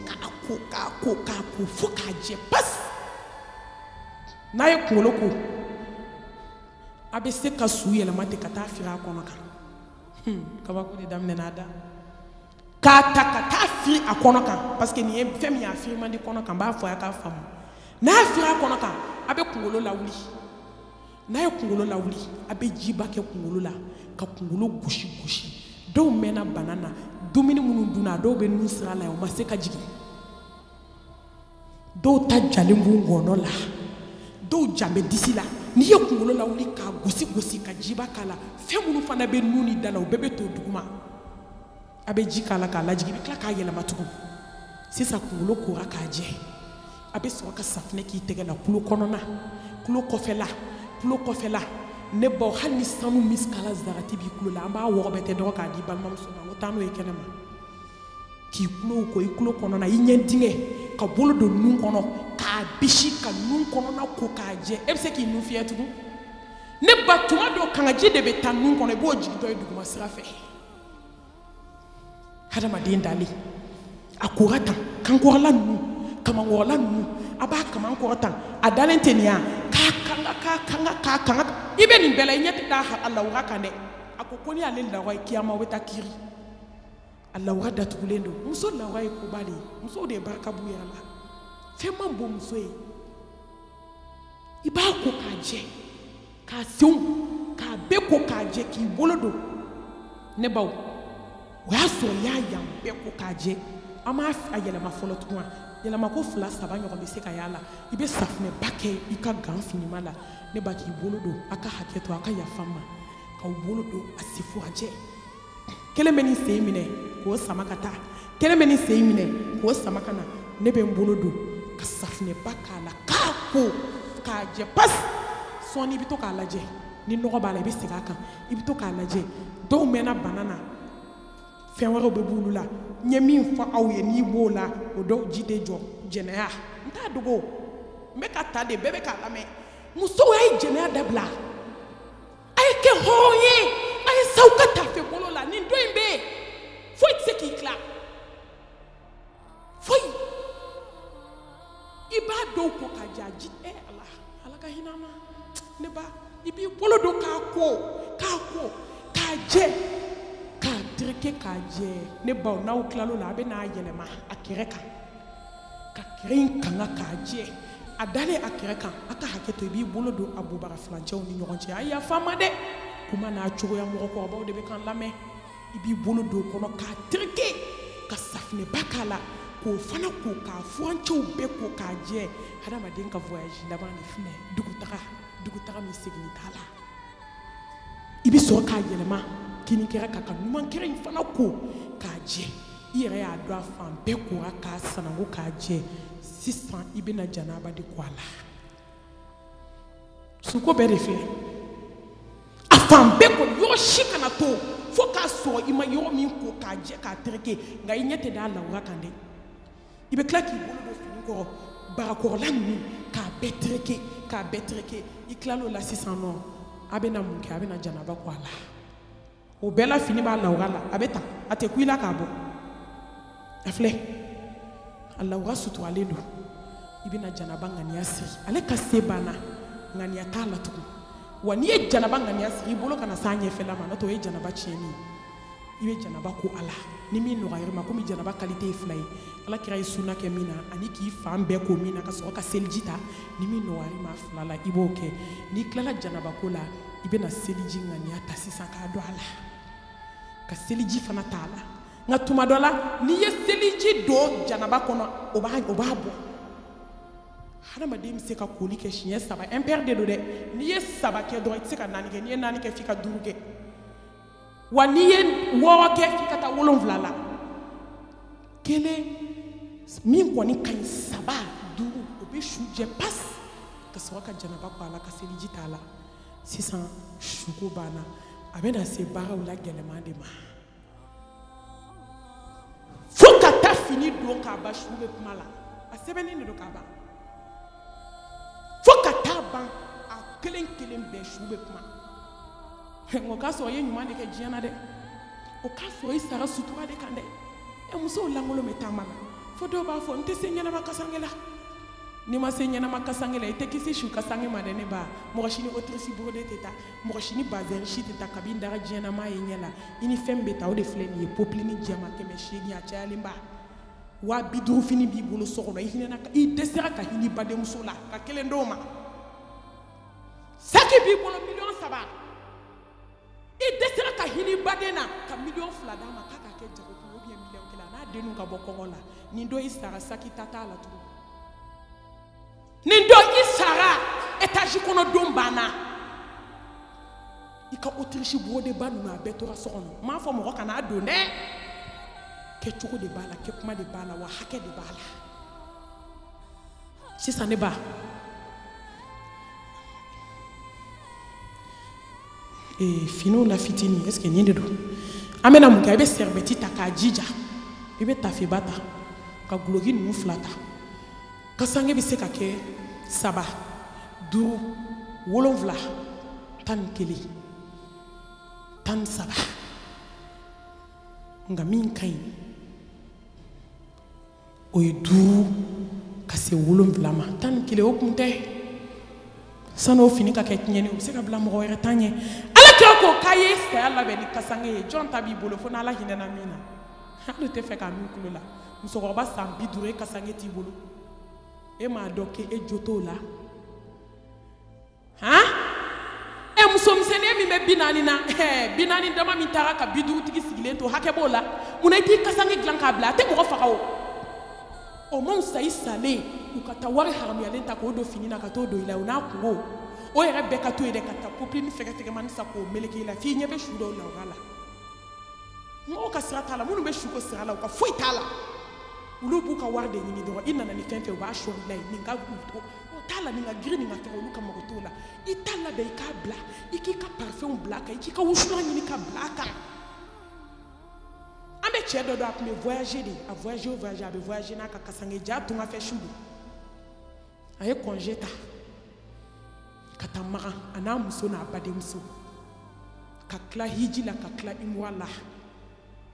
Speaker 1: k'a ko fo k'a jɛ pasi n'a ye kunkolo ko a bɛ se ka su yɛlɛma ten ka taa firi a kɔnɔ kan kabako de daminɛna a da k'a ta ka taa firi a kɔnɔ kan parce que nin ye fɛn min y'a firi man di kɔnɔ kan n b'a fɔ a ye k'a faamu n'a ye firi a kɔnɔ kan a bɛ kunkolo lawuli n'a ye kunkolo lawuli a bɛ jiba kɛ kunkolo la ka kunkolo gosi dɔw mɛnna bana na dumuni minnu dunna dɔw bɛ nun sira la o ma se ka jigin dɔw ta jalen b'u ngɔnɔ la dɔw jan bɛ disi la n'i ye kunkolo lawuli k'a gosi ka jiba k'a la fɛn minnu fana bɛ nun ni da la o bɛɛ bɛ to duguma a bɛ ji k'a la k'a lajigin i bɛ tila k'a yɛlɛma tugun sisan kunkolo kora k'a jɛ a bɛ sɔrɔ ka safinɛ k'i tɛgɛ la tulo kɔnɔna tulo kɔfɛla ne baw hali ni sanu miskala zarati b'i tulo la an b'a wɔgɔbɛ tɛ dɔgɔ k'a di balimamuso ma o taa n'o ye kɛnɛma k'i tulo ko i tulo kɔnɔna i ɲɛ dingɛ ka bolo don nun kɔnɔ k'a bisi ka nun kɔnɔna ko k'a jɛ e bɛ se k'i nun fiyɛ tugun ne ba tuma dɔ kangaji de bɛ taa nun kɔnɔ i b'o jigintɔ ye duguma sira fɛ hadamaden dalen a kora tan kankɔrɔla ninnu kamankɔrɔla ninnu a b'a kaman kɔrɔ tan a dalen tɛ nin ya k'a kanga i bɛ nin bɛɛ la i ɲɛ tɛ da a lawura kan dɛ a ko ni ale lawura ye kiyama o bɛ taa kiri a lawura datugulen don muso lawura ye koba de ye musow de ye barika b'u yɛrɛ la fɛn man bon muso ye i b'a ko k'a jɛ k'a senw k'a bɛɛ ko k'a jɛ k'i bolo don ne baw o y'a sɔrɔ i y'a yan bɛɛ ko k'a jɛ an m'a yɛlɛma fɔlɔ tugun yɛlɛma ko 2 3 ɲɔgɔn bɛ se ka y'a la i bɛ safinɛba kɛ i ka gan finima la ne ba k'i bolo don a ka hakɛ to a ka yafa ma k'aw bolo don a si furajɛ kelen bɛ nin sen minɛ k'o sama ka taa kelen bɛ nin sen minɛ k'o sama ka na ne bɛ n bolo don ka safinɛba k'a la k'a ko k'a jɛ pasi sɔɔni i bɛ to k'a lajɛ ni nɔgɔ b'a la i bɛ segin a kan i bɛ to k'a lajɛ dɔw mɛnna bana na fɛn wɛrɛw bɛ b'olu la n ye min fɔ aw ye n'i b'o la o dɔw ji tɛ jɔ jɛnɛya n t'a dogo n bɛ ka ta de bɛɛ bɛ k'a lamɛn musow a ye jɛnɛya dabila a ye kɛ hɔrɔn ye a ye s'aw ka tafe bolo la nin dɔ in bɛ yen foyi tɛ se k'i tila foyi i b'a dɔw ko k'a jɛ a ji ala ka hinɛ an na ne ba i b'i bolo don k'a ko k'a jɛ k'a tereke k'a jɛ ne baw n'aw tilal'o la a bɛ n'a yɛlɛma a kɛrɛ kan ka kɛrɛ in kanga k'a jɛ a dalen a kɛrɛ kan a ka hakɛ to i b'i bolo don a bobara filancɛw ni ɲɔgɔn cɛ a yafa n ma dɛ kuma n'a cogoya mɔgɔkɔrɔbaw de bɛ kan lamɛn i b'i bolo don o kɔnɔ k'a tereke ka safinɛba k'a la k'o fana ko k'a furancɛw bɛɛ ko k'a jɛ hadamaden ka voyage laban de filɛ dugutaga min segin t'a la i bɛ sɔrɔ k'a yɛlɛma kini kɛra ka ɲuman kɛra in fana ko k'a jɛ i yɛrɛ y'a dɔn a fan bɛɛ kora k'a sanango k'a jɛ sisan i bɛna janaba de kɔ a la suko bɛɛ de filɛ a fan bɛɛ kɔ yɔrɔ si kana to fo k'a sɔrɔ i ma yɔrɔ min ko k'a jɛ k'a tereke nka i ɲɛ tɛ da lawura kan dɛ i bɛ tila k'i bolo don fini kɔrɔ barakɔrɔla ninnu k'a bɛɛ tereke i tilal'o la sisan nɔ a bɛna mun kɛ a bɛna janaba kɔ a la o bɛɛ la fini b'a lawura la a bɛ ta a tɛ ku i la k'a bɔ a filɛ a lawura suturalen don i bɛna janaba ŋaniya siri ale ka se banna ŋaniya t'a la tugun wa n'i ye janaba ŋaniya siri i bolo kana s'a ɲɛfɛla ma n'o tɛ o ye janaba tiɲɛni ye i bɛ janaba ko a la ni min nɔgɔyara ma komi janaba kalite ye fila ye ala kira ye sunna kɛ min na ani k'i fan bɛɛ ko min na ka sɔrɔ ka seliji ta ni min nɔgɔyara ma fila la i b'o kɛ n'i tilala janaba ko la i bɛna seliji ŋaniya ta sisan k'a don a la ka seliji fana ta a la nka tuma dɔ la n'i ye seliji don janaba kɔnɔ o b'a bɔ hadamaden bɛ se ka koli kɛ siɲɛ 3 impair de don dɛ n'i ye 3 kɛ dɔrɔn i tɛ se ka 4 kɛ n'i ye 4 kɛ f'i ka 5 kɛ wa n'i ye 6 kɛ f'i ka taa 7 la kelen min kɔni ka ɲi 3 5 o bɛ su jɛ pasi ka sɔrɔ ka janaba kɔ a la ka seliji t'a la sisan suko banna a bɛna se baaraw la gɛlɛman de ma fo ka taa fini don k'a ban su bɛ kuma la a sɛbɛnnen de don k'a ban fo ka taa ban a kelen bɛɛ su bɛ kuma o k'a sɔrɔ i ye ɲuman de kɛ diɲɛ na dɛ o k'a sɔrɔ i sara sutura de kan dɛ musow lankolon bɛ taama la fo dɔw b'a fɔ n tɛ se ɲɛnama kasange la n'i ma se ɲɛnama kasange la i tɛ kisi su kasange ma dɛ ne ba mɔgɔ si ni otirisi borode tɛ taa mɔgɔ si ni bazɛn si tɛ taa kabini daga diɲɛnama ye ɲɛ la i ni fɛn bɛ taa o de filɛ nin ye popilini jɛma 800 a cayalen ba 50 fini b'i bolo so kɔnɔ i dɛsɛra ka hinɛ badenmuso la ka kelen d'o ma saki b'i bolo 3 i dɛsɛra ka hinɛ baden na ka 2 d'a ma k'a ka kɛ jago kun ou bien 1 n'a denw ka bɔ kɔngɔ la nin dɔ i sara saki ta t'a la tugun nin dɔ i sara étage kɔnɔ don banna i ka autriche borode ba ninnu a bɛɛ tora so kɔnɔ n m'a fɔ mɔgɔ kana don dɛ kɛ cogo de b'a la kɛ kuma de b'a la wa hakɛ de b'a la sisan ne ba finiw la fitini est-ce que nin de don an bɛna mun kɛ i bɛ sɛribɛti ta k'a jija i bɛ tafeba ta ka guloki ninnu 2 ta kasange bɛ se ka kɛ 3 5 7 11 13 nka min ka ɲi o ye 5 ka se 7 ma 11 o kun tɛ san'o fini ka kɛ tiɲɛni o bɛ se ka bila mɔgɔ wɛrɛ ta ɲɛ ala kira ko k'a ye saya labɛn ni kasange ye jɔn ta b'i bolo fo n'ala hinɛna min na hali tɛ fɛ k'a min kulo la musokɔrɔba san 50 e kasange t'i bolo e m'a dɔn k'e jo t'o la musomisɛnnin min bɛ 40 na 40 dama min taara ka 50 tigi sigilen to hakɛ b'o la munna i t'i kasange dilan k'a bila a tɛ mɔgɔ faga o man fisa i salen u ka taa wari haramuyalen ta k'o don fini na ka t'o don i la o n'a kungo o yɛrɛ bɛɛ ka to yen dɛ ka taa popilini fɛgɛfɛgɛmani sa k'o meleke i la f'i ɲɛ bɛ su dɔw la o b'a la mɔgɔw ka sira t'a la minnu bɛ su ko sira la u ka foyi t'a la olu b'u ka wari de ɲini dɔrɔn i nana ni fɛn fɛn u b'a sɔrɔ i la yen nin ka o t'a la nin ka girin nin ka fɛn olu ka mago t'o la i t'a labɛn i k'a bila i k'i ka parfɛnw bila a kan i k'i ka wusulan ɲini ka bila a kan an bɛ cɛ dɔ dɔn a tun bɛ voyager de a voyager o voyager a bɛ voyager n'a ka kasange ja tun ka fɛ su don a ye congé ta ka taa Magan a n'a muso n'a badenmuso ka tila hiji la ka tila imwa la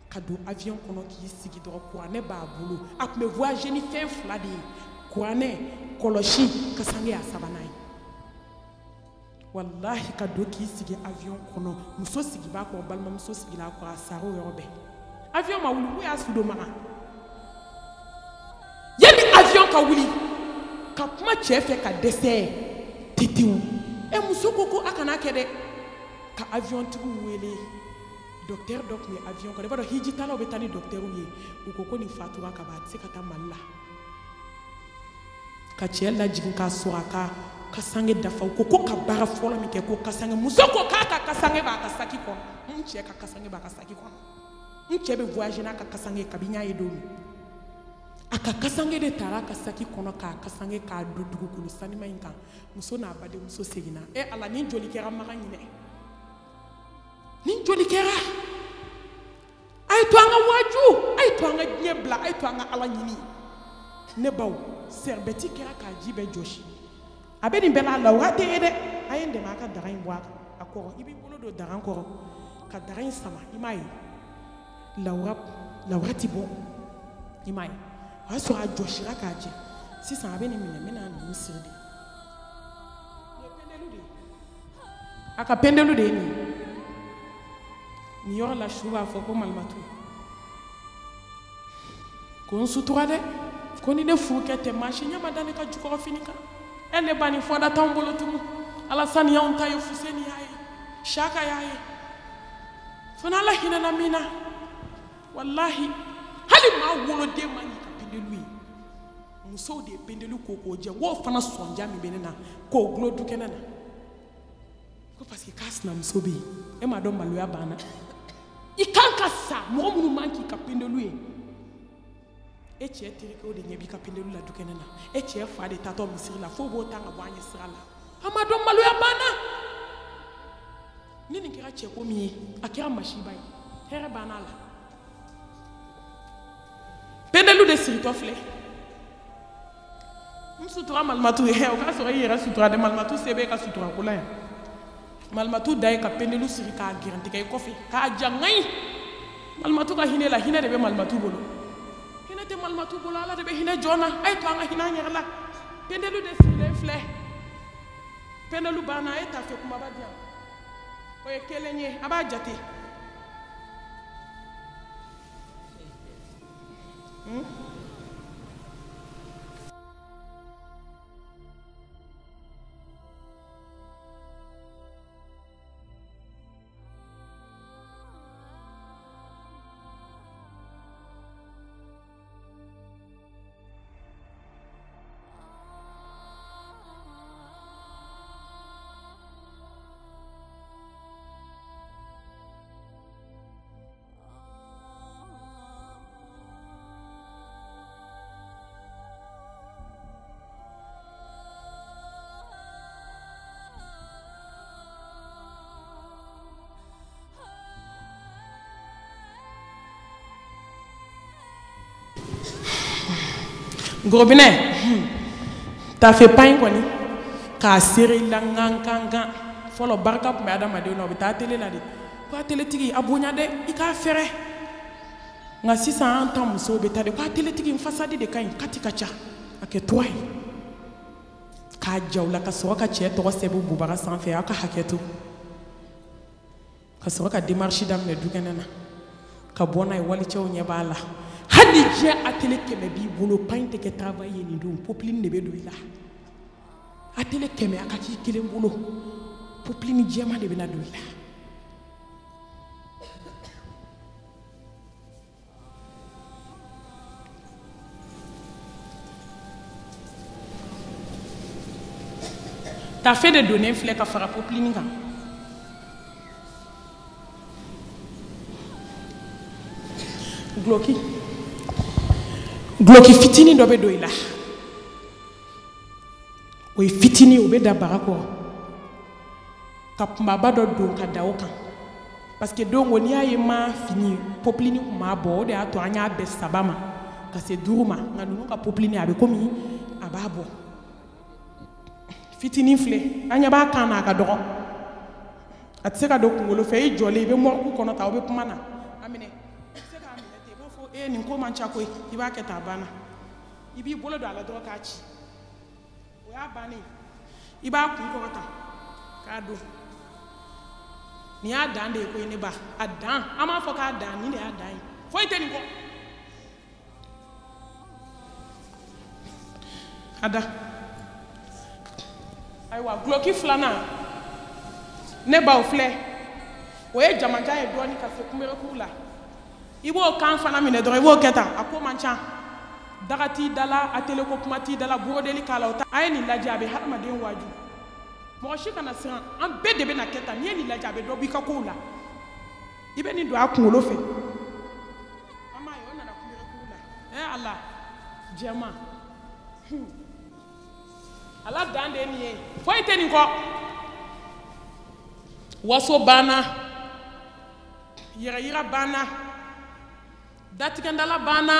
Speaker 1: ka don avion kɔnɔ k'i sigi dɔrɔn kuranɛ b'a bolo a tun bɛ voyager ni fɛn 2 de ye kuranɛ kɔlɔsi kasange y'a 3nan ye wallahi ka don k'i sigi avion kɔnɔ muso sigi b'a kɔrɔ balimamuso sigila a kɔrɔ a sara o yɔrɔ bɛɛ avion ma wuli k'u y'a su don Magan yanni avion ka wuli ka kuma cɛ fɛ ka dɛsɛ tetewu muso ko ko a kana kɛ dɛ ka avion tigiw wele docteur dɔ tun bɛ avion kɔnɔ i b'a dɔn hiji talaw bɛ taa ni docteurw ye u ko nin fatura ka ban a tɛ se ka taa Mali la ka cɛ lajigin k'a sɔrɔ a ka kasange dafa u ko ka baara fɔlɔ min kɛ ko kasange muso ko k'a ka kasange b'a ka saki kɔnɔ cɛ ka kasange b'a ka saki kɔnɔ cɛ bɛ voyager n'a ka kasange kabini y'a ye don min a ka kasange de taara ka saki kɔnɔ k'a kasange k'a don dugukolo sanima in kan muso n'a badenmuso seginna ala ni joli kɛra maga ɲinɛ ni joli kɛra a ye to an ka waju a ye to an ka diɲɛ bila a ye to an ka ala ɲini ne baw sɛribɛti kɛra k'a ji bɛɛ jɔsi a bɛ nin bɛɛ la lawura tɛ ye dɛ a ye n dɛmɛ a ka daga in bɔ a kɔrɔ i b'i bolo don daga kɔrɔ ka daga in sama i m'a ye lawura ti bɔ i m'a ye o y'a sɔrɔ a jɔsira k'a jɛ sisan a bɛ nin minɛ n bɛna ninnu siri de a ka pendelu de ye nin nin yɔrɔ la su b'a fɔ ko malimatu ko n sutura dɛ ko ni ne furu kɛ tɛ maa si ɲɛ ma da ne ka jukɔrɔ fini kan ne ba nin fɔda t'anw bolo tugun alasani y'anw ta ye fuseni y'a ye saka y'a ye fana ala hinɛna min na walahi hali maa woloden ma n'i ka pendelu ye musow de ye pendelu ko k'o jɛ wo fana sɔnja min bɛ ne na k'o gulo du kɛnɛ na ko parce que k'a sinamuso bɛ yen e m'a dɔn maloya banna i kan ka sa mɔgɔ minnu man k'i ka pendelu ye e cɛ terikew de ɲɛ b'i ka pendelu la du kɛnɛ na e cɛ fa de tatɔ misiri la fo b'o ta ka bɔ an ɲɛ sira la a m'a dɔn maloya banna ni nin kɛra cɛko min ye a kɛra masiba ye hɛrɛ banna la pendelu de siritɔ filɛ n sutura malimatu ye o k'a sɔrɔ i yɛrɛ sutura dɛ malimatu se b'e ka sutura ko la yan malimatu da ye ka pendelu siri k'a gɛrɛntigɛ i kɔfɛ k'a ja ŋayi malimatu ka hinɛ la hinɛ de bɛ malimatu bolo hinɛ tɛ malimatu bolo ala de bɛ hinɛ jɔn na a ye to an ka hinɛ an yɛrɛ la pendelu de sirilen filɛ pendelu banna a ye tafe kumaba di yan o ye kelen ye a b'a jate gorobinɛ tafe pan kɔni k'a sere la ngangangan fɔlɔ barika tun bɛ adamadenw na o bɛ taa tele la de ko a teletigi a bonya dɛ i k'a fɛrɛ nka sisan an ta musow bɛ taa de ko a teletigi n fasadi de ka ɲi kati ka ca a kɛ tura ye k'a ja u la ka sɔrɔ ka cɛ tɔgɔ sɛbɛn bubaga sanfɛ aw ka hakɛ to ka sɔrɔ ka démarche daminɛ dukɛnɛ na ka bɔ n'a ye walicɛw ɲɛ b'a la hali diɲɛ atele 100 b'i bolo pain tɛ kɛ travail ye nin don popeline de bɛ don i la atele 100 a ka k'i kelen bolo popeline jɛma de bɛ na don i la tafe de donnen filɛ ka fara popeline kan gloki fitini dɔ bɛ don i la o ye fitini o bɛ da baga kɔrɔ ka kumaba dɔ don ka da o kan parce que don n'i y'a ye ma fini popeline kun b'a bɔ o de y'a to an y'a bɛɛ 3 ma ka se 5 ma nka ninnu ka popeline a bɛ komi a b'a bɔ fitini filɛ an ɲɛ b'a kan na a ka dɔgɔ a tɛ se ka don kunkolo fɛ i jɔlen i bɛ mɔriku kɔnɔ ta o bɛ kuma na a minɛ nin ko man ca koyi i b'a kɛ ta banna i b'i bolo don a la dɔrɔn k'a ci o y'a bannen i b'a kun kɔrɔta k'a don nin y'a dan de ye koyi ne ba a dan an b'a fɔ k'a dan nin de y'a dan ye foyi tɛ nin kɔ a da ayiwa gloki 2nan ne baw filɛ o ye jamajan ye dɔɔni ka se kunbɛrɛkuru la i b'o kan fana minɛ dɔrɔn i b'o kɛ tan a ko man ca daga t'i da la a tele ko kuma t'i da la burodeli k'a la o ta a ye nin lajɛ a bɛ hadamaden waaju mɔgɔ si kana siran an bɛɛ de bɛ na kɛ tan n'i ye nin lajɛ a bɛ dɔ b'i ka kow la i bɛ nin don a kunkolo fɛ Allah jama Allah dan de ni fo ite ni ko waso bana yira bana datikandala bana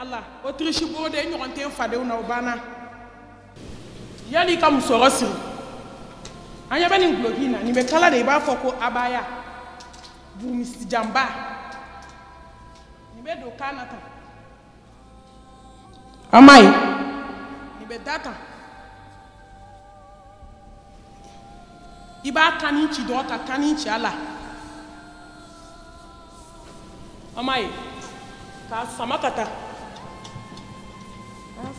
Speaker 1: Allah Autriche bo de ñoxon te fade na bana yani kam sorosi anya bani globina ni be kala de ba foko abaya bu misi jamba ni be do kanata amai ni be data iba kaninchi do ka kaninchi ala amai ka samakata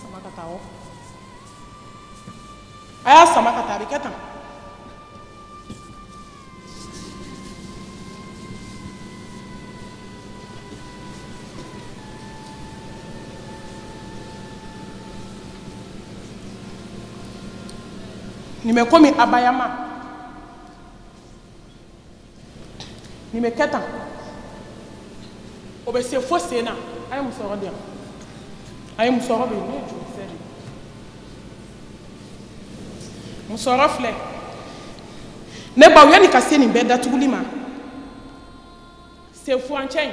Speaker 1: samakata o aya samakata bikata nimekomi abayama nimeketa obese fose na ay musoro dia ay musoro be ni ju seri musoro fle ne ba yani kase ni beda tugulima se fu anchen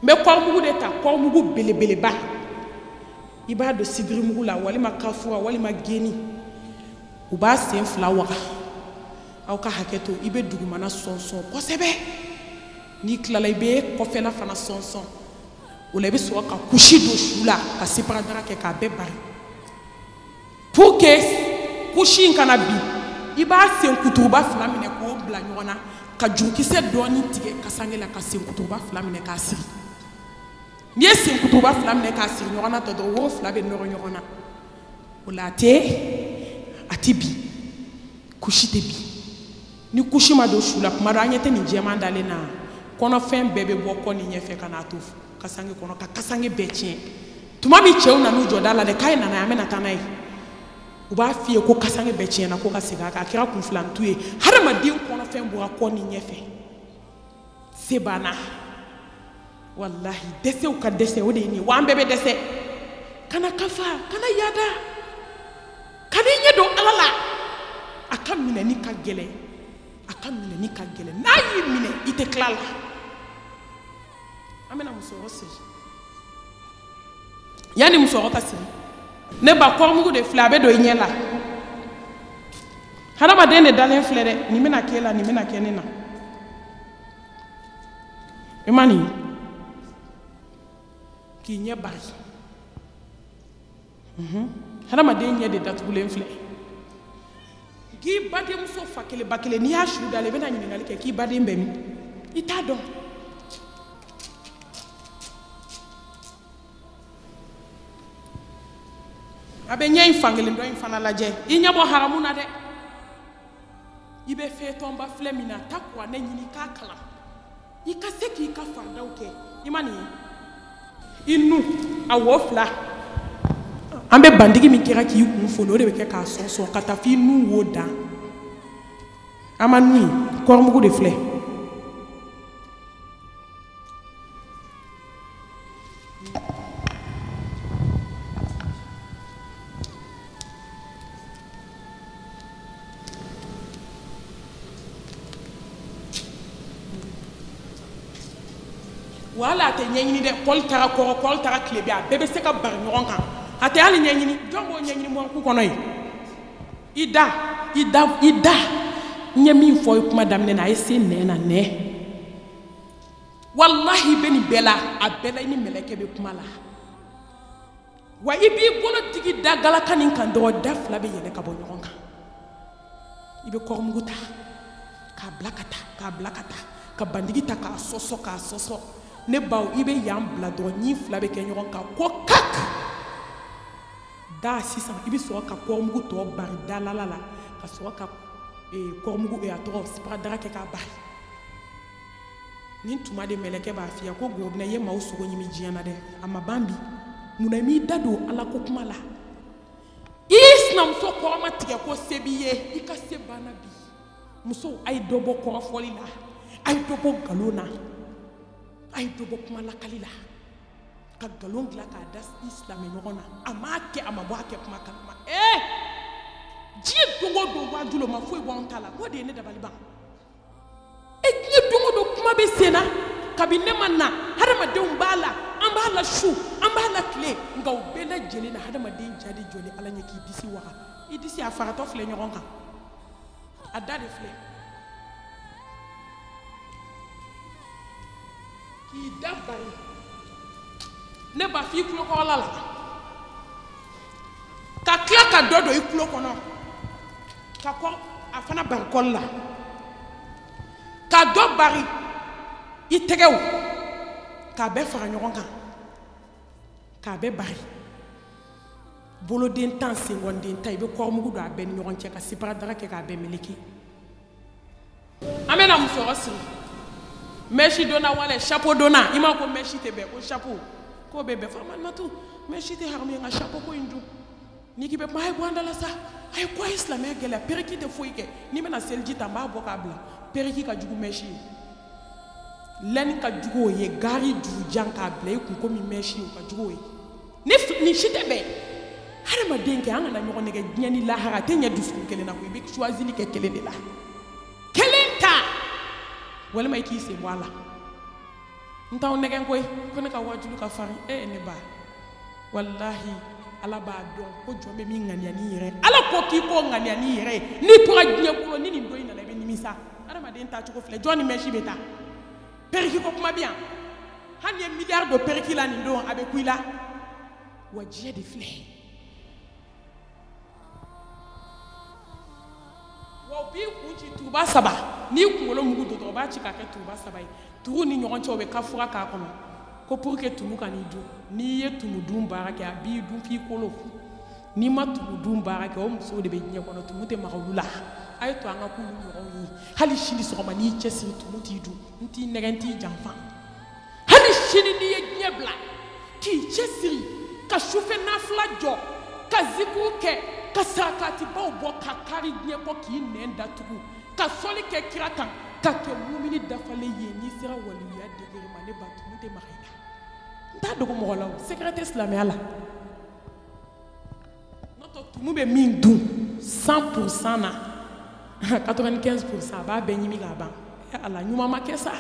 Speaker 1: me ko mugu de ta ko mugu belebele ba iba do sidri mugu la wali makafu wali mageni uba sen flower aw ka haketo ibe dugumana sonson kosebe ni klala ibe ko fena fana sonson wala ibe so ka kushi do shula ka sipara dara ke ka be bari pour que kushi kana bi iba sen kutuba flamine ko bla nyona ka juki se doni tige ka sangela ka sen kutuba flamine ka siri ni sen kutuba flamine ka siri nyona to do wo flabe no nyona wala te atibi kushi tebi ni kushi ma do shula kuma do anyete ni jema ndale na kono fem bebe bo ko ni nyefe kana tofu kasange kono ka kasange betien tuma mi chew na no jodala de kai na na amena tanai uba fie ko kasange betien na ko ka siga ka kira kun flan tuye har ma din kono fem bo ko ni nyefe sebana wallahi dese u ka dese o de ni wa bebe dese kana kafa kana yada kana nyedo alala akam mine ni ka gele akam mine ni ka gele na yi mine ite klala amena musoro se yani musoro tasi ne ba ko mugu de flabe do nyela hada ba de ne dalen flere ni mina kela ni mina kenina imani ki nye bari hada ma de nye de datbulen flere ki bade muso fakele bakele ni ya shu dale bena nyini ngalike ki bade mbemi ita don abe nyai fangele ndo infana laje inya bo haramuna de ibe fe tomba flemina takwa ne nyini ka kala ikaseki ka fanda uke imani inu awofla ambe bandigi mi kira ki yukun folo de be ka so kata fi nu woda amani ko mugu de fle wala te nyanyini de kol tara klebia bebe se ka bar nyon kan ate ali nyanyini jombo nyanyini mo ku kono yi ida nyami fo kuma damne na ese ne na ne wallahi beni bela abela ni meleke be kuma la wa ibi bolo tigi dagala kanin kan do dafla be yele ka bo nyon kan ibe ko muguta ka blakata ka bandigi ta ka soso ne baw ibe yam blado ni flabe ke nyon ka ko kak da sisan ibi so ka ko mugu to bari dalala ka so ka ko mugu e atro spra dara ke ka bari ni tuma de meleke ba fiya ko gobna ye ma usugo nyimi jiana de ama bambi muna mi dado ala ko kuma la isnam so ko ma tige ko sebiye ika sebana bi muso ay dobo ko foli la ay dobo galona ay do bo kuma la kalila ka galon gla ka das islam nyona amake amabo ake kuma kalma ji dungo do wajulo ma foi bo ontala ko de ne dabali ba ji dungo do kuma be sena kabine manna hadama de umbala ambala shu ambala kle ngaw bela jeli na hadama de jadi joli ala nyaki disi waka idisi afara to fle nyoron kan adade fle ki dabari ne ba fi kulo ko la ka kla ka dodo ikulo kono ka ko afana bankol la ka do bari itegew ka be fara nyoron kan ka be bari bolo den tan sengon den tay be ko mugu do aben nyoron che ka sipara dara ke ka be meliki amena musoro si meshi dona wala chapeau dona ima ko meshi te be ko chapeau ko bebe fama matu meshi te harmi nga chapeau ko indu niki be may gwanda la sa ay ko islam e gela periki te foike ni mena selji tamba bokabla periki ka jugu meshi len ka jugo ye gari du janka ble ku ko mi meshi ka jugo ni shite be harama denke anga na nyoko nege nyani la harate nya dusku kele na ko be choisi ni ke kele de la kelenta wala may ki se wala ntaw negen koy ko ne ka wajulu ka fari ne ba wallahi ala ba do ko jombe mi ngani ani yere ala ko ki ko ngani ani yere ni to ajnya ko ni ndo ina lebe ni misa arama den ta ko fle joni meshi beta periki ko kuma bien hanye milliard de periki la ni ndo abe kuila wajie de fle wo bi kunji tuba saba ni kuolo mugu do ba chika ke tuba saba turu ni nyoron chobe kafura ka kono ko pour que tumu kanidu ni ye tumu dum barake abi dum fi kolo ni ma tumu dum barake o muso de be nya kono tumu te magalula ay to anga ku nyoron yi hali shini so ma ni chesi tumu ti du nti negenti jamfan hali shini ni ye nyebla ki chesi ka shufe na flajo ka ziku ke ka sakati ba bo ka kari nye ko ki nenda tugu ka soli ke kiratan ka ke mumini dafale ye ni sera waliya de germane batu mute mahina nda dogo mo law secrétaire islamé ala noto tumu be min dum 100% na 95% ba benyi mi ga ban ala nyuma makesa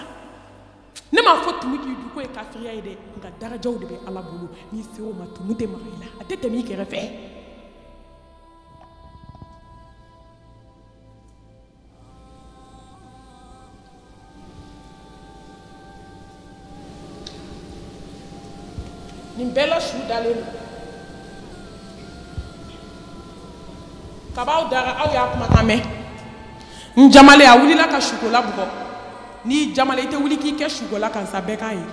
Speaker 1: ne ma fo tumu ki du ko e kafiriya ide nga darajaw de be ala bulu ni sero ma tumu te mahila atete mi ke refe Bella Shudale Kabao dara aw ya kuma kame njamale a wulila ka shukola bugo ni jamale te wuli ki ke shukola kan sa beka yi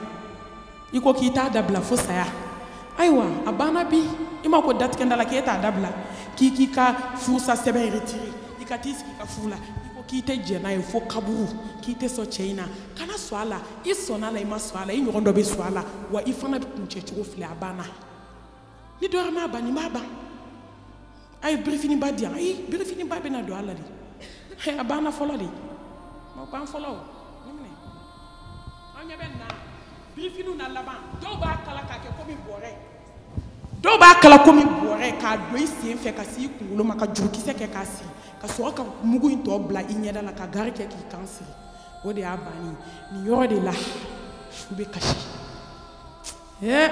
Speaker 1: iko ki ta dabla fo saya aywa abana bi ima ko dat kenda la ki ta dabla ki ka fursa sebe retire ikatisi ki ka fula iko ki te jena e fo kaburu ki te so cheina kana swala isona la ima swala inyo ndo be swala wa ifana kunche chugo fle abana ni do ma ba ni ma ba ay briefini ba dia ay briefini ba be na do ala di he abana folo di mo ban folo nimne anya ben na briefinu na laban do ba kala ka ke komi bore do ba kala komi bore ka do isi fe ka si kungulo maka juki se ke ka si ka so ka mugu into bla inyeda la ka gari ke ki kansi o de abani ni yoro de la shube kashi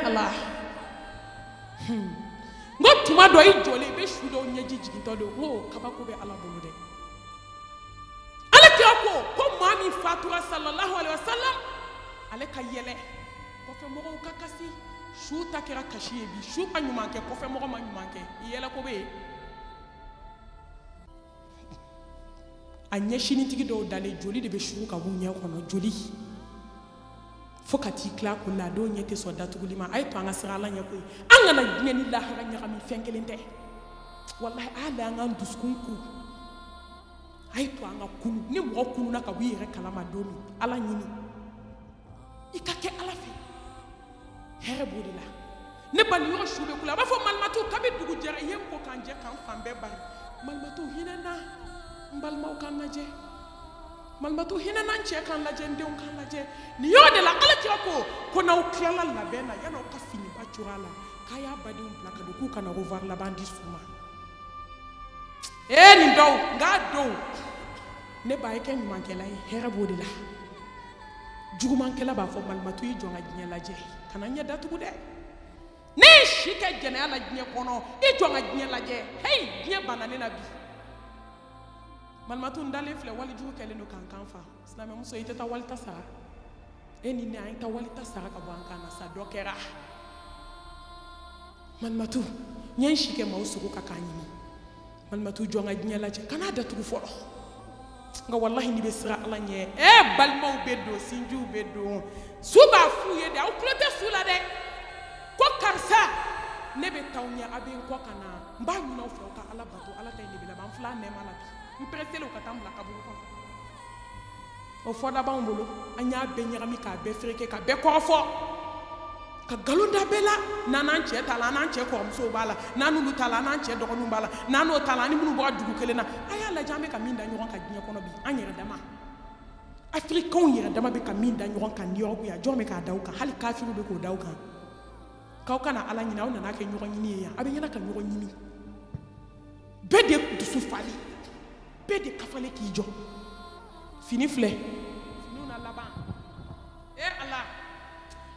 Speaker 1: Allah ngo tuma do i jole be shudo nyeji jigito do wo kabako be ala bolu de ala ko mami fatura sallallahu alaihi wasallam ale ka yele ko fe mo ko kakasi shu takira kashi bi shu pa nyumanke ko fe mo ko ma nyumanke yele ko be anya shini tigi do dale joli de be shuru ka bunya kono joli fokati kla ko la do nyete so datu lima ay to anga sirala nya koy anga na nyeni la hara nya kami fenkelente wallahi ala anga nduskunku ay to anga kunu ni mo kunu na ka wi re kala ma domi ala nyini ikake ala fi here bodila ne ban yo shube kula ba fo malmatu kabe dugu jere yem ko kanje kan fambe bari malmatu hinena mbal maw kan naje Malimatu hinɛ n'an cɛ kan lajɛ n denw kan lajɛ nin y'o de la Alakira ko n'aw tilala labɛn na yan'aw ka finiba coro a la k'a y'a badenw bila ka don k'u kana revoir laban di su ma nin dɔw nka dɔw ne ba ye kɛ ɲumankɛla ye hɛrɛ b'o de la jugumankɛla b'a fɔ Malimatu y'i jɔ ka diɲɛ lajɛ kana ɲɛ datugu dɛ ne ye si kɛ jɛnɛya la diɲɛ kɔnɔ i jɔ ka diɲɛ lajɛ diɲɛ banna ne na bi Malimatu n dalen filɛ walijugu kɛlen don k'an kan fa silamɛmuso i tɛ taa walita sara ni ne an ta walita sara ka bɔ an kan na sa dɔ kɛra Malimatu n ye n si kɛ maaw sogo ka k'an ɲini Malimatu jɔ n ka diɲɛ lajɛ kan'a datugu fɔlɔ nka wallahi n'i bɛ siran Ala ɲɛ balimaw bɛ don sinjiw bɛ don su b'a f'u ye dɛ aw tulo tɛ su la dɛ ko karisa ne bɛ taa aw ɲɛ a bɛ n kɔ ka na n b'a ɲini aw fɛ aw ka Ala bato Ala ta in de bɛ laban n filɛ a nɛɛma la bi n pressé ka taa n bila kaburu kɔnɔ o fɔda b'anw bolo an y'a bɛɛ ɲagami k'a bɛɛ fereke ka bɛɛ kɔrɔfɔ ka nkalon da bɛɛ la n'an n'an cɛ ta la an n'an cɛ kɔrɔmusow b'a la n'an n'olu ta la an n'an cɛ dɔgɔninw b'a la n'an n'o ta la an ni minnu bɔra dugu kelen na a y'a lajɛ an bɛ ka min da ɲɔgɔn kan diɲɛ kɔnɔ bi an yɛrɛ dama afirikɛnw yɛrɛ dama bɛ ka min da ɲɔgɔn kan New York yan jɔn bɛ k'a da u kan hali kafiriw bɛ k'o da u kan k'aw kana Ala ɲini aw nana kɛ ɲɔgɔn ɲini ye yan a bɛ ɲɛna ka ɲɔgɔn ɲini bɛɛ de dusu fali bɛɛ de kafalen k'i jɔ fini filɛ finiw na laban Ala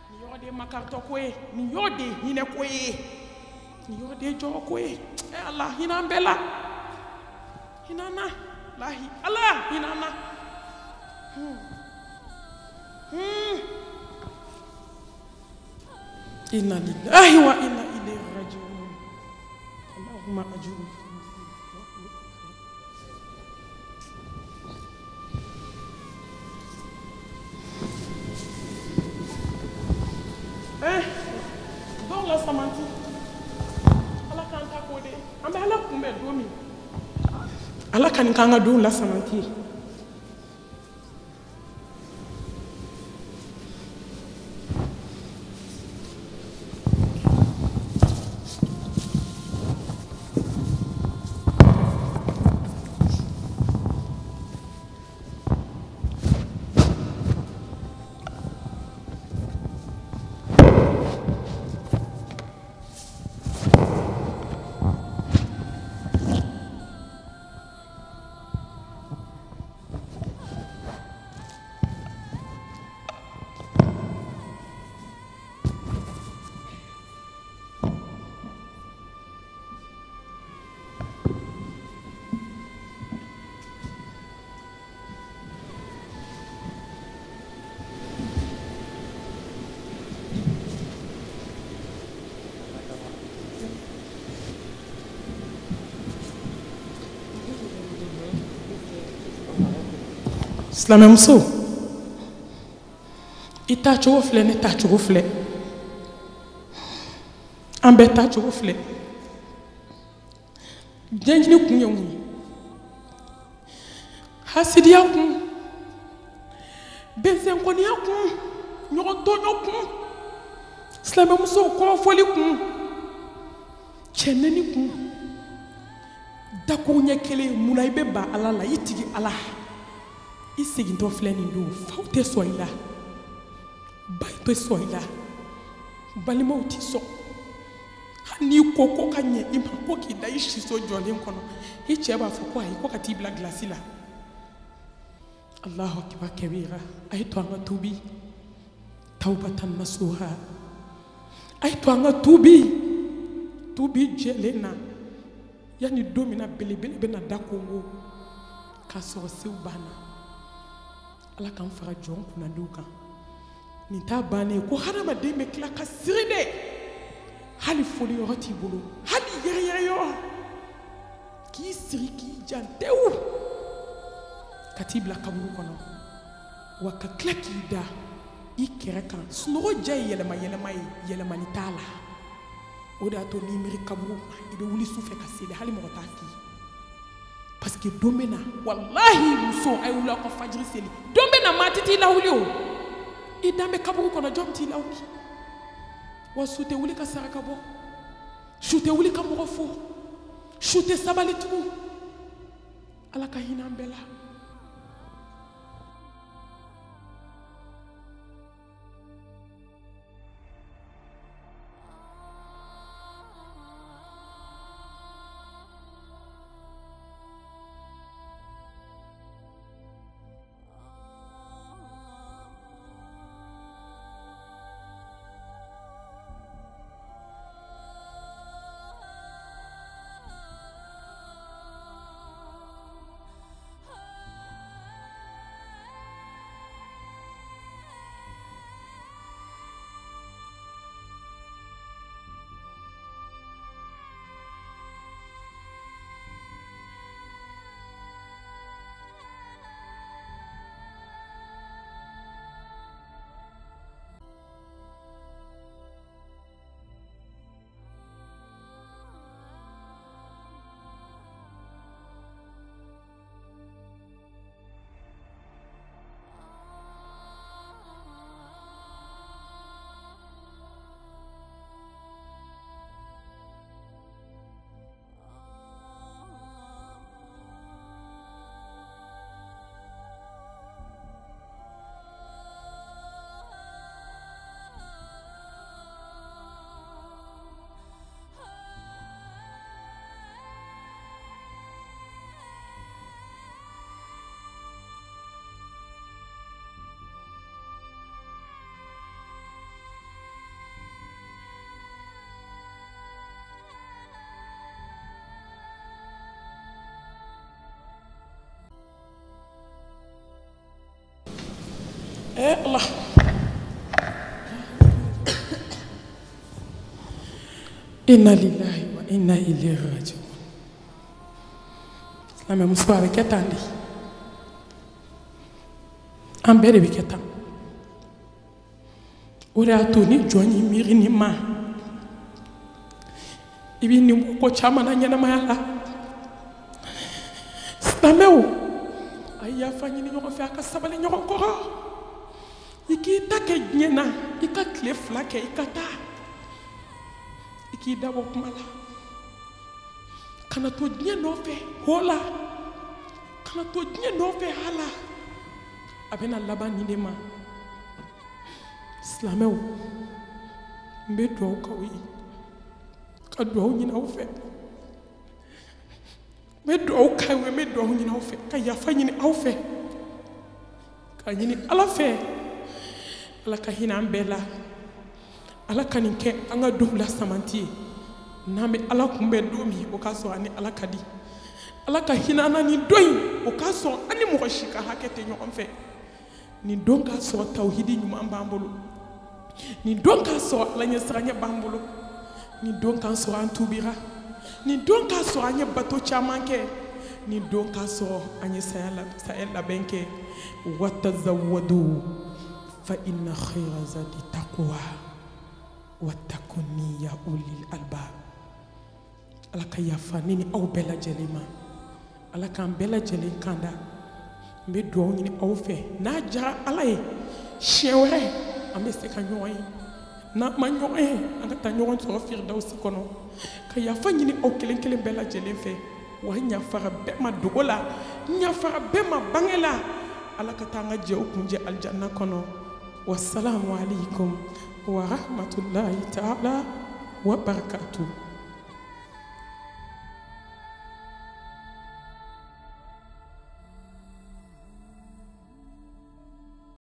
Speaker 1: nin yɔrɔ de ye makaritɔ ko ye nin yɔrɔ de ye hinɛ ko ye nin yɔrɔ de ye jɔrɔ ko ye Ala hinɛ an bɛɛ la hinɛ an na lahi Ala hinɛ an na inna lillahi wa inna ilayhi raji'un Allahumma ajurni dɔw la samanti Ala k'an ta k'o de an bɛ Ala kunbɛn don min Ala ka nin k'an ka don la samanti ye silamɛmuso i taacogo filɛ ne taacogo filɛ an bɛɛ taacogo filɛ diɲɛɲini kun ye mun ye hasidiya kun bɛnsɛnkɔniya kun ɲɔgɔn tɔɲɔ kun silamɛmusow kɔrɔfɔli kun cɛnɛni kun dakow ɲɛ kelen munna i bɛ ban Ala la i tigi Ala i segintɔ filɛ nin don faw tɛ sɔn i la bayi tɛ sɔn i la balimaw tɛ sɔn hali n'i ko ko ka ɲɛ i ma ko k'i da i siso jɔlen kɔnɔ i cɛ b'a fɔ ko ayi ko ka t'i bila gilasi la Allahu akibar kabira a ye to an ka tuubi tawbatan nasuha a ye to an ka tuubi jɛlen na yanni don min na belebele bɛna da Kongo k'a sɔrɔ sew banna Ala k'an fara jɔn kunnadiw kan nin t'a bannen ko hadamaden bɛ tila ka siri de hali foli yɔrɔ t'i bolo hali yɛrɛyɛrɛ yɔrɔ k'i siri k'i jan tewu ka t'i bila kaburu kɔnɔ wa ka tila k'i da i kɛrɛ kan sunɔgɔ ja ye yɛlɛma yɛlɛma ye yɛlɛmani t'a la o de y'a to n'i miiri kaburu i bɛ wuli su fɛ ka seli hali mɔgɔ t'a f'i ye parce que don bɛ na wallahi muso a ye wuli aw ka fajiri seli don bɛ na maa tɛ t'i lawuli o i dan bɛ kaburu kɔnɔ jɔn t'i lawuli wa su tɛ wuli ka saraka bɔ su tɛ wuli ka mɔgɔ fo su tɛ sabali tugun Ala ka hinɛ an bɛɛ la Allah inna lillahi wa inna ilayhi raji'un. Silamɛ muso a bɛ kɛ tan de, an bɛɛ de bɛ kɛ tan. O de y'a to ni jɔn y'i miiri nin ma i b'i nin ko caman na ɲɛnamaya la. Silamɛw a ye yafa ɲini ɲɔgɔn fɛ, a ka sabali ɲɔgɔn kɔrɔ. I k'i ta kɛ diɲɛ na, i ka tile 2 kɛ i ka taa, i k'i dabɔ kuma la, kana to diɲɛ nɔfɛ ho la, kana to diɲɛ nɔfɛ hala. A bɛna laban nin de ma. Silamɛw n bɛ dugawu k'aw ye, ka dugawu ɲini aw fɛ, n bɛ dugawu k'aw ye, n bɛ dugawu ɲini aw fɛ, ka yafa ɲini aw fɛ, ka ɲini Ala fɛ Ala ka hinɛ an bɛɛ la, Ala ka nin kɛ an ka donw la samanti ye. N'an bɛ Ala kunbɛn don min o k'a sɔrɔ an ni Ala ka di, Ala ka hinɛ an na nin don in o k'a sɔrɔ an ni mɔgɔ si ka hakɛ tɛ ɲɔgɔn fɛ, nin don k'a sɔrɔ tawhidi ɲuman b'an bolo, nin don k'a sɔrɔ Ala ɲɛsiranya b'an bolo, nin don k'a sɔrɔ an tubira, nin don k'a sɔrɔ an ye bato caman kɛ, nin don k'a sɔrɔ an ye saya labɛn kɛ. Watazawwadu fa inna khayra zadi taqwa wattaquni ya ulil albab. Ala ka yafa ne ni aw bɛɛ lajɛlen ma, Ala k'an bɛɛ lajɛlen kanda. N bɛ dugawu ɲini aw fɛ, n'a diyara Ala ye siɲɛ wɛrɛ an bɛ se ka ɲɔgɔn ye, n'a ma ɲɔgɔn ye an ka taa ɲɔgɔn sɔrɔ firidawusi kɔnɔ. Ka yafa ɲini aw kelen kelen bɛɛ lajɛlen fɛ, wa n yafara bɛɛ ma dogo la, n yafara bɛɛ ma bange la. Ala ka taa an ka jɛw kuncɛ alijanna kɔnɔ. Wassalamu alaikum wa rahmatullahi ta'ala wa barakatuh.